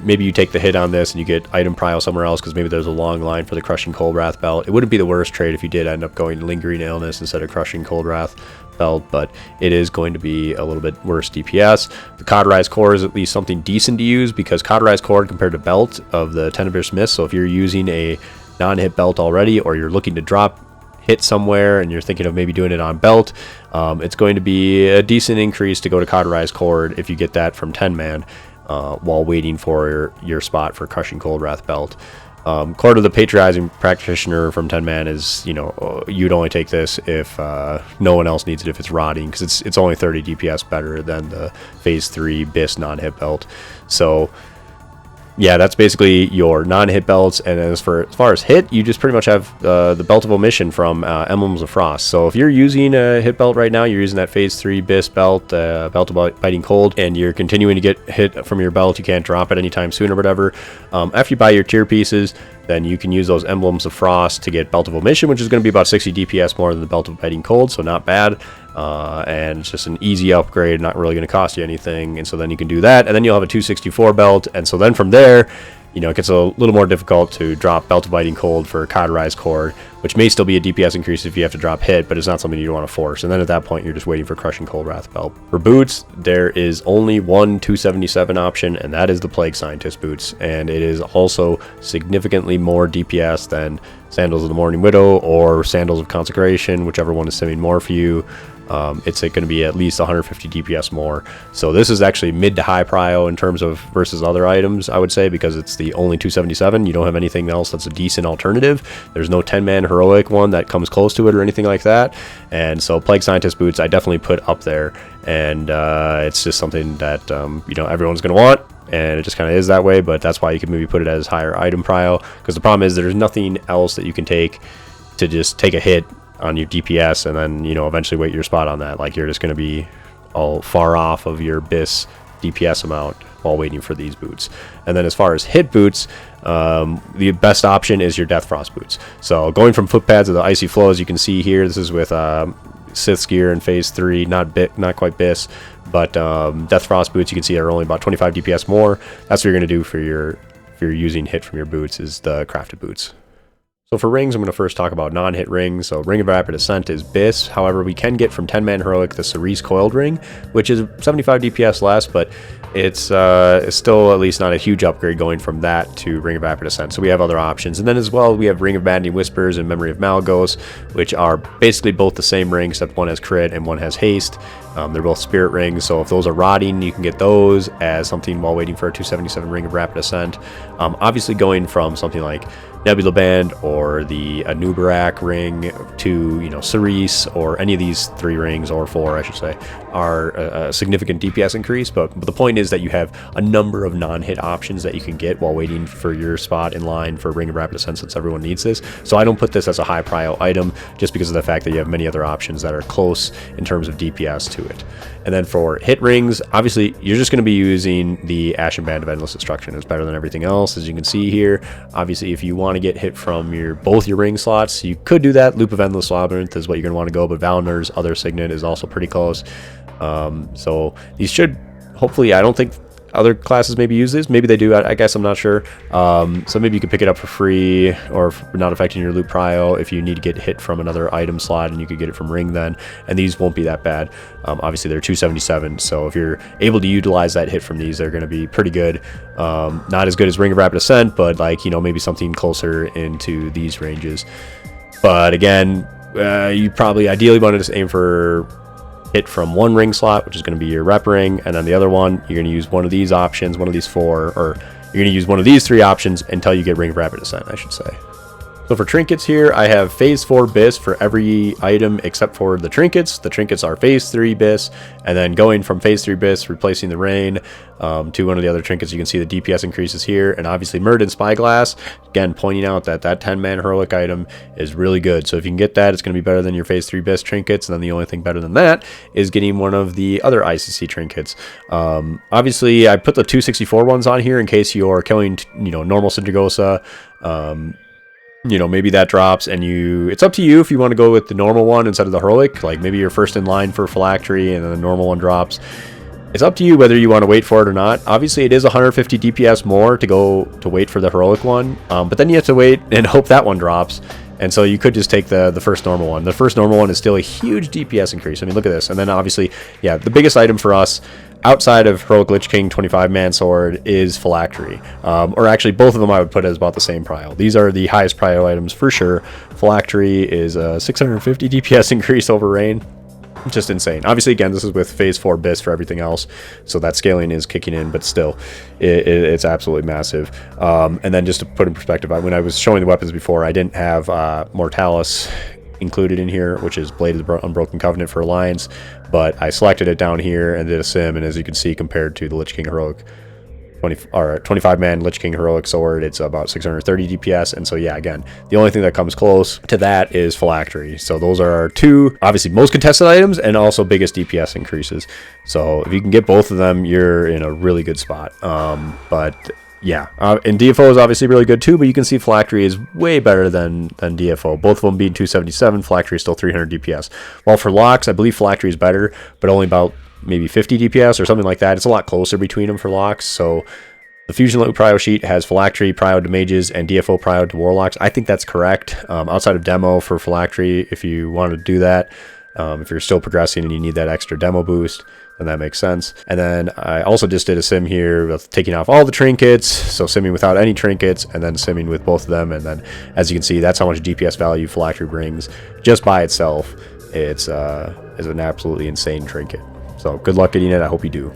Maybe you take the hit on this and you get item prio somewhere else, because maybe there's a long line for the Crushing Cold Wrath belt. It wouldn't be the worst trade if you did end up going Lingering Illness instead of Crushing Cold Wrath belt, but it is going to be a little bit worse DPS. The Cauterized Core is at least something decent to use, because Cauterized Core compared to belt of the Tenebrous Mist, so if you're using a non-hit belt already, or you're looking to drop hit somewhere and you're thinking of maybe doing it on belt, it's going to be a decent increase to go to Cauterized Cord if you get that from 10-man while waiting for your spot for Crushing Cold Wrath belt. Court of the Patronizing Practitioner from 10-man is, you know, you'd only take this if no one else needs it, if it's rotting, because it's only 30 DPS better than the phase 3 BIS non-hit belt. So yeah, that's basically your non-hit belts. And as far as hit, you just pretty much have the Belt of Omission from Emblems of Frost. So if you're using a hit belt right now, you're using that phase 3 BIS belt, Belt of Biting Cold, and you're continuing to get hit from your belt, you can't drop it anytime soon or whatever. After you buy your tier pieces, then you can use those Emblems of Frost to get Belt of Omission, which is going to be about 60 DPS more than the Belt of Biting Cold, so not bad. And it's just an easy upgrade, not really going to cost you anything. And so then you can do that, and then you'll have a 264 belt. And so then from there, you know, it gets a little more difficult to drop Belt of Biting Cold for Cauterized Cord, which may still be a DPS increase if you have to drop hit, but it's not something you want to force. And then at that point, you're just waiting for Crushing Cold Wrath belt. For boots, there is only one 277 option, and that is the Plague Scientist boots. And it is also significantly more DPS than Sandals of the Morning Widow or Sandals of Consecration, whichever one is simming more for you. It's going to be at least 150 DPS more. So this is actually mid to high prio in terms of versus other items, I would say, because it's the only 277. You don't have anything else that's a decent alternative. There's no 10-man heroic one that comes close to it or anything like that. And so Plague Scientist boots I definitely put up there, and it's just something that you know, everyone's going to want. And it just kind of is that way, but that's why you can maybe put it as higher item prio, because the problem is there's nothing else that you can take to just take a hit on your DPS and then, you know, eventually wait your spot on that. Like, you're just going to be all far off of your BIS DPS amount while waiting for these boots. And then as far as hit boots, the best option is your Death Frost boots. So going from footpads to the Icy Flow, as you can see here, this is with Sith's gear in phase 3, not quite BIS, but Death Frost boots, you can see are only about 25 DPS more. That's what you're going to do for your, if you're using hit from your boots, is the crafted boots. So for rings, I'm going to first talk about non-hit rings. So Ring of Rapid Ascent is BIS. However, we can get from 10-man Heroic the Cerise Coiled Ring, which is 75 DPS less, but it's still at least not a huge upgrade going from that to Ring of Rapid Ascent. So we have other options. And then as well, we have Ring of Maddening Whispers and Memory of Malygos, which are basically both the same ring, except one has crit and one has haste. They're both spirit rings, so if those are rotting, you can get those as something while waiting for a 277 Ring of Rapid Ascent. Obviously going from something like Nebula Band or the Anubarak ring to, you know, Cerise or any of these 3 rings, or 4 I should say, are a significant DPS increase. But the point is that you have a number of non-hit options that you can get while waiting for your spot in line for Ring of Rapid Ascent, since everyone needs this. So I don't put this as a high prio item just because of the fact that you have many other options that are close in terms of DPS to it. And then for hit rings, obviously you're just going to be using the Ashen Band of Endless Destruction. It's better than everything else, as you can see here. Obviously, if you want to get hit from both your ring slots, you could do that. Loop of Endless Labyrinth is what you're going to want to go, but Valinor's Other Signet is also pretty close. So these should, hopefully, I don't think other classes maybe use this. Maybe they do. I guess I'm not sure. So maybe you could pick it up for free or for not affecting your loot prio if you need to get hit from another item slot, and you could get it from ring then. And these won't be that bad. Obviously, they're 277. So if you're able to utilize that hit from these, they're going to be pretty good. Not as good as Ring of Rapid Ascent, but like, you know, maybe something closer into these ranges. But again, you probably ideally want to just aim for hit from one ring slot, which is going to be your rep ring, and then the other one you're going to use one of these options, one of these 4, or you're going to use one of these 3 options until you get Ring of Rapid Ascent, I should say. So for trinkets here, I have phase 4 BIS for every item except for the trinkets. The trinkets are phase 3 BIS, and then going from phase 3 BIS, replacing the rain to one of the other trinkets, you can see the DPS increases here. And obviously Mirrodin Spyglass, again, pointing out that that 10-man heroic item is really good. So if you can get that, it's going to be better than your phase 3 BIS trinkets. And then the only thing better than that is getting one of the other ICC trinkets. Obviously, I put the 264 ones on here in case you're killing, you know, normal Sindragosa. You know, maybe that drops, and it's up to you if you want to go with the normal one instead of the heroic. Like maybe you're first in line for phylactery and then the normal one drops. It's up to you whether you want to wait for it or not. Obviously, it is 150 DPS more to wait for the heroic one, but then you have to wait and hope that one drops. And so you could just take the first normal one. The first normal one is still a huge DPS increase. I mean, look at this. And then obviously, yeah, the biggest item for us outside of Heroic Lich King 25-man sword is phylactery. Or actually, both of them I would put as about the same prio. These are the highest prio items for sure. Phylactery is a 650 DPS increase over rain. Just insane. Obviously, again, this is with phase 4 BIS for everything else, so that scaling is kicking in, but still, it's absolutely massive. And then just to put in perspective, when I was showing the weapons before, I didn't have Mortalis included in here, which is Blade of the Unbroken Covenant for Alliance, but I selected it down here and did a sim, and as you can see, compared to the Lich King Heroic 25-man Lich King Heroic Sword, it's about 630 DPS. And so yeah, again, the only thing that comes close to that is phylactery. So those are our 2 obviously most contested items and also biggest DPS increases. So if you can get both of them, you're in a really good spot. But yeah, and DFO is obviously really good too, but you can see phylactery is way better than DFO. Both of them being 277, phylactery is still 300 DPS. While for locks, I believe phylactery is better, but only about maybe 50 DPS or something like that. It's a lot closer between them for locks. So the Fusion Loot Prio sheet has phylactery prio to mages and DFO prio to warlocks. I think that's correct. Outside of demo for phylactery, if you want to do that, if you're still progressing and you need that extra demo boost, then that makes sense. And then I also just did a sim here with taking off all the trinkets, so simming without any trinkets, and then simming with both of them. And then, as you can see, that's how much DPS value phylactery brings just by itself. It's an absolutely insane trinket. So good luck getting it. I hope you do.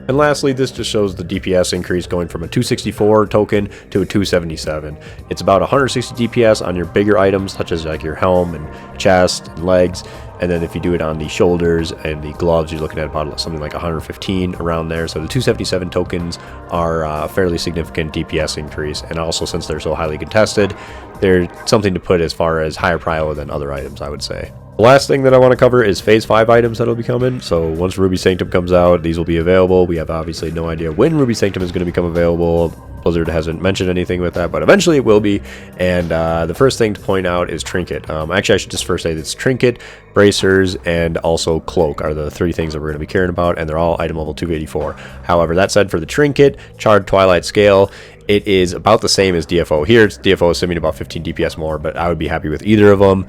And lastly, this just shows the DPS increase going from a 264 token to a 277. It's about 160 DPS on your bigger items, such as like your helm and chest and legs. And then if you do it on the shoulders and the gloves, you're looking at about something like 115 around there. So the 277 tokens are a fairly significant DPS increase. And also, since they're so highly contested, they're something to put as far as higher prio than other items, I would say. The last thing that I want to cover is phase 5 items that'll be coming. So once Ruby Sanctum comes out, these will be available. We have obviously no idea when Ruby Sanctum is going to become available. Blizzard hasn't mentioned anything with that, but eventually it will be. And the first thing to point out is Trinket. Actually, I should just first say that it's Trinket, Bracers, and also Cloak are the 3 things that we're going to be caring about, and they're all item level 284. However, that said, for the Trinket, Charred Twilight Scale it is about the same as DFO. Here, it's DFO assuming about 15 DPS more, but I would be happy with either of them.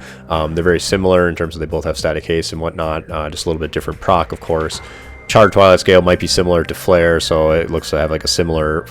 They're very similar in terms of they both have static haste and whatnot, just a little bit different proc, of course. Charred Twilight Scale might be similar to Flare, so it looks to have like a similar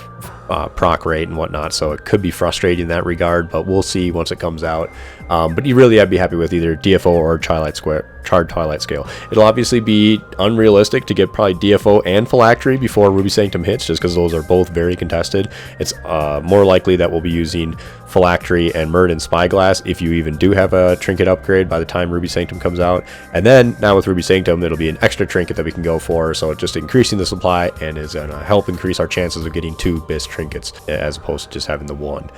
proc rate and whatnot, so it could be frustrating in that regard, but we'll see once it comes out. But I'd be happy with either DFO or Charred Twilight Scale. It'll obviously be unrealistic to get probably DFO and Phylactery before Ruby Sanctum hits, just because those are both very contested. It's more likely that we'll be using Phylactery and Mirrodin Spyglass if you even do have a trinket upgrade by the time Ruby Sanctum comes out. And then now with Ruby Sanctum, it'll be an extra trinket that we can go for, so it's just increasing the supply and is going to help increase our chances of getting 2 BIS trinkets as opposed to just having the 1.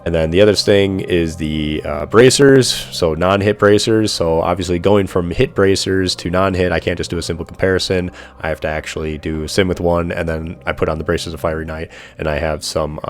And then the other thing is the bracers, so non-hit bracers. So obviously going from hit bracers to non-hit, I can't just do a simple comparison. I have to actually do a sim with one, and then I put on the bracers of Fiery Knight, and I have some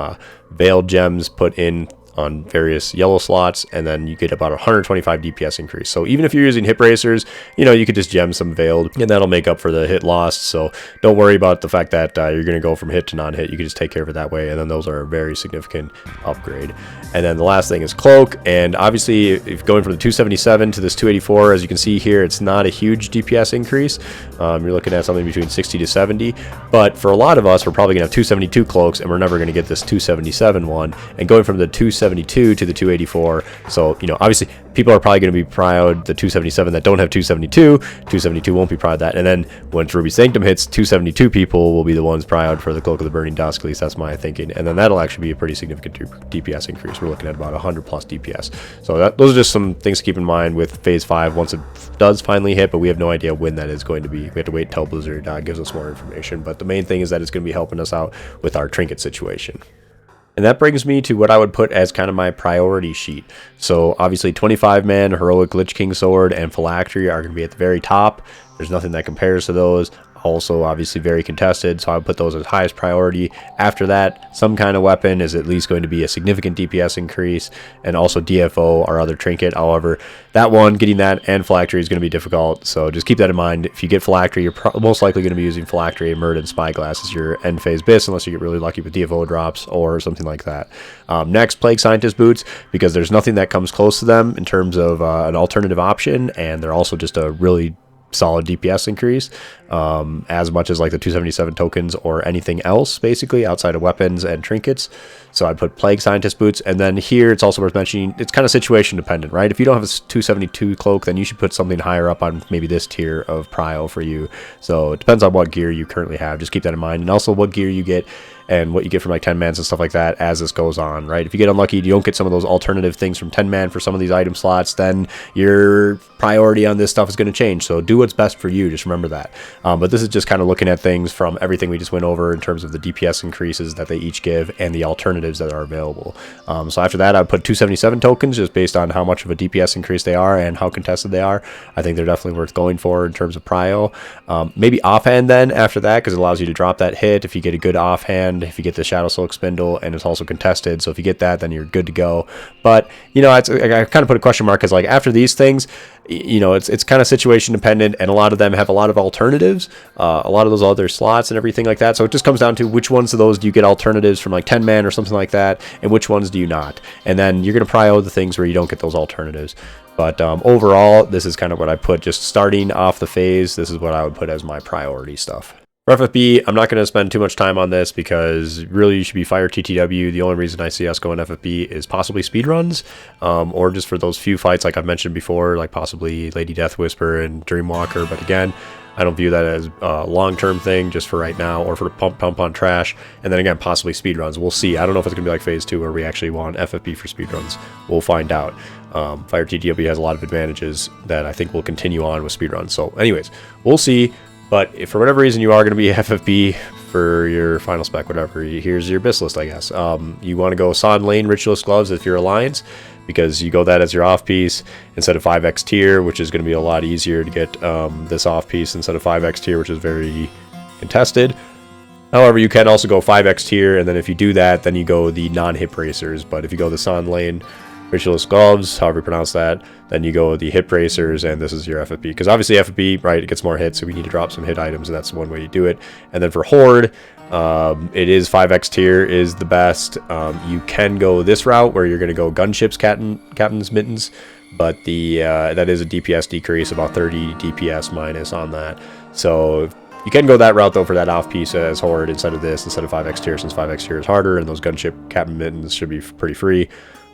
veiled gems put in on various yellow slots, and then you get about 125 DPS increase. So even if you're using hit bracers, you could just gem some veiled, and that'll make up for the hit lost. So don't worry about the fact that you're going to go from hit to non-hit. You can just take care of it that way, and then those are a very significant upgrade. And then the last thing is Cloak, and obviously if going from the 277 to this 284, as you can see here, it's not a huge DPS increase. You're looking at something between 60 to 70, but for a lot of us, we're probably going to have 272 Cloaks, and we're never going to get this 277 one. And going from the 272 to the 284, so obviously people are probably going to be prioed the 277 that don't have 272. 272 won't be prioed that, and then once Ruby Sanctum hits, 272 people will be the ones prioed for the Cloak of the Burning Dusk. At least that's my thinking, and then that'll actually be a pretty significant DPS increase. We're looking at about 100 plus DPS. So those are just some things to keep in mind with Phase 5 once it does finally hit, but we have no idea when that is going to be. We have to wait till Blizzard gives us more information, but the main thing is that it's going to be helping us out with our trinket situation. And that brings me to what I would put as kind of my priority sheet. So obviously 25-man Heroic Lich King Sword and Phylactery are going to be at the very top. There's nothing that compares to those. Also obviously very contested, so I would put those as highest priority. After that, some kind of weapon is at least going to be a significant DPS increase, and also DFO, our other trinket. However, that one, getting that and Phylactery is going to be difficult, so just keep that in mind. If you get Phylactery, you're most likely going to be using Phylactery and Mirrodin Spyglass as your end phase BIS, unless you get really lucky with DFO drops or something like that. Next, Plague Scientist boots, because there's nothing that comes close to them in terms of an alternative option, and they're also just a really solid DPS increase, as much as like the 277 tokens or anything else basically outside of weapons and trinkets. So I'd put Plague Scientist boots, and then here it's also worth mentioning it's kind of situation dependent, right? If you don't have a 272 cloak, then you should put something higher up on maybe this tier of prio for you. So it depends on what gear you currently have. Just keep that in mind, and also what gear you get and what you get from like 10-mans and stuff like that as this goes on, right? If you get unlucky, you don't get some of those alternative things from 10-man for some of these item slots, then your priority on this stuff is going to change. So do what's best for you, just remember that. But this is just kind of looking at things from everything we just went over in terms of the DPS increases that they each give and the alternatives that are available. So after that, I would put 277 tokens just based on how much of a DPS increase they are and how contested they are. I think they're definitely worth going for in terms of prio. Maybe offhand then after that, because it allows you to drop that hit if you get a good offhand, if you get the Shadow Soul Spindle, and it's also contested. So if you get that, then you're good to go. But I kind of put a question mark because like after these things, it's kind of situation dependent, and a lot of them have a lot of alternatives, a lot of those other slots and everything like that. So it just comes down to which ones of those do you get alternatives from like 10-man or something like that, and which ones do you not. And then you're going to prio the things where you don't get those alternatives. But overall, this is kind of what I put, just starting off the phase. This is what I would put as my priority stuff. For FFB, I'm not going to spend too much time on this because really you should be fire TTW. The only reason I see us going FFB is possibly speedruns, or just for those few fights like I've mentioned before, like possibly Lady Death Whisper and Dreamwalker. But again, I don't view that as a long-term thing, just for right now, or for pump on trash. And then again, possibly speedruns. We'll see. I don't know if it's going to be like phase 2 where we actually want FFB for speedruns. We'll find out. Fire TTW has a lot of advantages that I think will continue on with speedruns. So anyways, we'll see. But if for whatever reason you are going to be FFB for your final spec, whatever, here's your BIS list, I guess. You want to go Sod Lane Ritualist Gloves if you're Alliance, because you go that as your off-piece instead of 5x tier, which is going to be a lot easier to get this off-piece instead of 5x tier, which is very contested. However, you can also go 5x tier, and then if you do that, then you go the non-hit bracers. But if you go the Sod Lane Ritualist Gloves, however you pronounce that, then you go with the hit bracers, and this is your FFB. Because obviously FFB, right, it gets more hits, so we need to drop some hit items, and that's one way you do it. And then for Horde, It is 5x tier is the best. You can go this route where you're going to go gunships, captain's mittens, but that is a DPS decrease, about 30 DPS minus on that. So you can go that route though for that off piece as Horde instead of 5x tier, since 5x tier is harder, and those gunship captain mittens should be pretty free.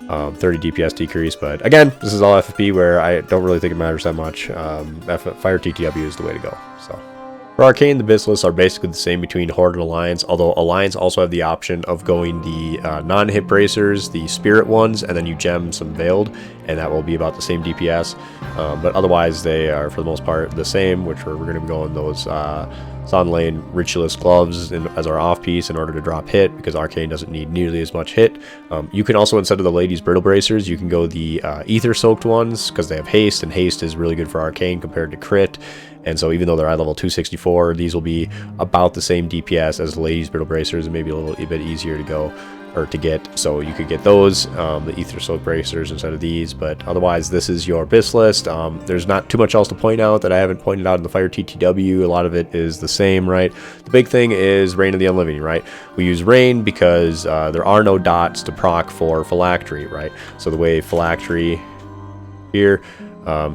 30 DPS decrease, but again, this is all FFP where I don't really think it matters that much. Fire TTW is the way to go. So for Arcane, the BIS lists are basically the same between Horde and Alliance, although Alliance also have the option of going the non-hit bracers, the spirit ones, and then you gem some veiled, and that will be about the same DPS. But otherwise, they are for the most part the same, which we're going to be going those Sun Lane Ritualist gloves as our off piece in order to drop hit, because Arcane doesn't need nearly as much hit. You can also, instead of the Ladies Brittle Bracers, you can go the Ether Soaked ones, because they have Haste, and Haste is really good for Arcane compared to Crit. And so even though they're at level 264, these will be about the same DPS as the Ladies Brittle Bracers, and maybe a little bit easier to go or to get. So you could get those, the Ether Soaked Bracers instead of these. But otherwise, this is your BIS list. There's not too much else to point out that I haven't pointed out in the Fire TTW. A lot of it is the same, right? The big thing is Reign of the Unliving, right? We use Reign because there are no dots to proc for Phylactery, right? So the way Phylactery here,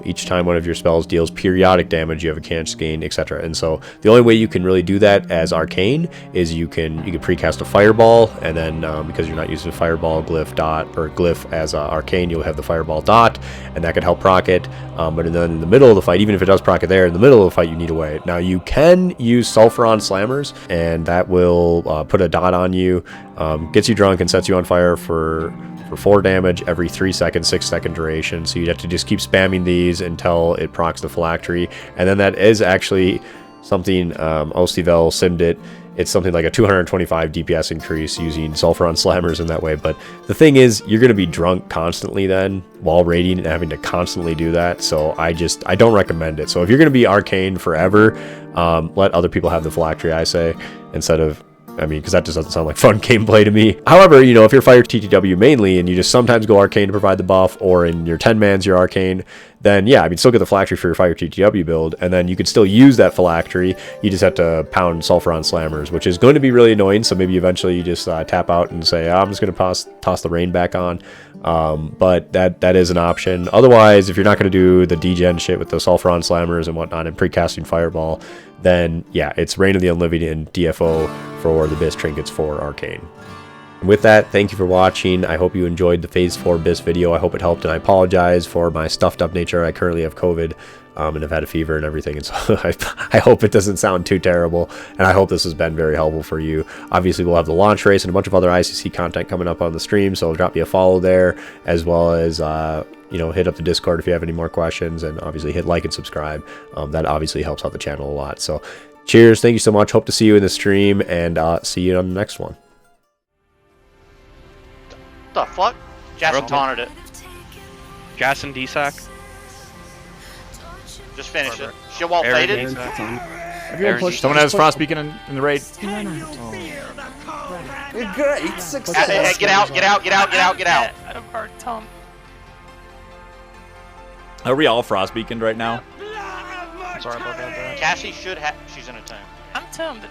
each time one of your spells deals periodic damage, you have a chance gain, etc. And so the only way you can really do that as Arcane is you can precast a Fireball, and then because you're not using Fireball, Glyph, Dot, or Glyph as Arcane, you'll have the Fireball Dot, and that could help proc it. But then in the middle of the fight, even if it does proc it there, in the middle of the fight, you need a way. Now you can use Sulfuron Slammers, and that will put a dot on you, gets you drunk, and sets you on fire for 4 damage every 3 seconds, 6-second duration. So you'd have to just keep spamming these until it procs the Phylactery. And then that is actually something, Ostivel simmed it. It's something like a 225 DPS increase using Sulfuron Slammers in that way. But the thing is, you're going to be drunk constantly then while raiding and having to constantly do that. So I don't recommend it. So if you're going to be Arcane forever, let other people have the Phylactery, I say, instead of, I mean, because that just doesn't sound like fun gameplay to me. However, you know, if you're Fire TTW mainly and you just sometimes go Arcane to provide the buff, or in your 10-mans you're Arcane, then yeah, I mean, still get the Phylactery for your Fire TTW build, and then you could still use that Phylactery. You just have to pound Sulfuron Slammers, which is going to be really annoying, so maybe eventually you just tap out and say, I'm just going to toss the Rain back on. But that is an option. Otherwise, if you're not going to do the degen shit with the Sulfuron Slammers and whatnot and precasting Fireball, then yeah, it's Reign of the Unliving and DFO for the BIS trinkets for Arcane. And with that, thank you for watching. I hope you enjoyed the Phase 4 BIS video. I hope it helped, and I apologize for my stuffed up nature. I currently have COVID, and have had a fever and everything, and so I hope it doesn't sound too terrible, and I hope this has been very helpful for you. Obviously, we'll have the launch race and a bunch of other ICC content coming up on the stream, so drop me a follow there, as well as you know, hit up the Discord if you have any more questions, and obviously hit like and subscribe. That obviously helps out the channel a lot. So cheers, thank you so much, hope to see you in the stream, and see you on the next one. The fuck? Jason taunted it. Jason DSAC. Just finish it. She won't fade it. Someone has Frostbeacon in the raid. Great success. Hey, get out, get out, get out, get out, get out. Are we all Frostbeaconed right now? Sorry about that. Cassie should have. She's in a tomb. I'm tombed.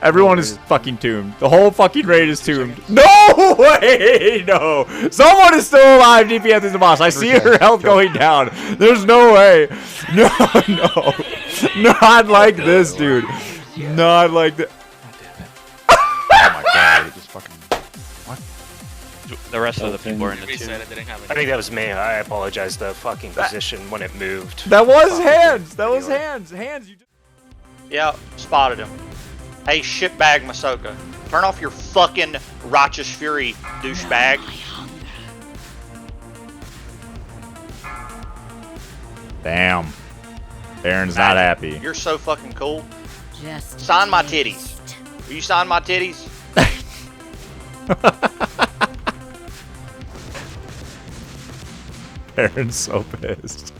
Everyone is fucking tombed. The whole fucking raid is tombed. No way! No! Someone is still alive. DPS is the boss. I see her health going down. There's no way. No, no. Not like this, dude. Not like that. Oh my god, it just fucking... What? The rest of the people are in the tomb. I think that was me. I apologize. The fucking position when it moved. That was hands. That was hands. Hands. You just... Yeah, spotted him. Hey, shitbag Masoka. Turn off your fucking Righteous Fury, douchebag. Damn. Aaron's not happy. You're so fucking cool. Just sign my titties. Will you sign my titties? Aaron's so pissed.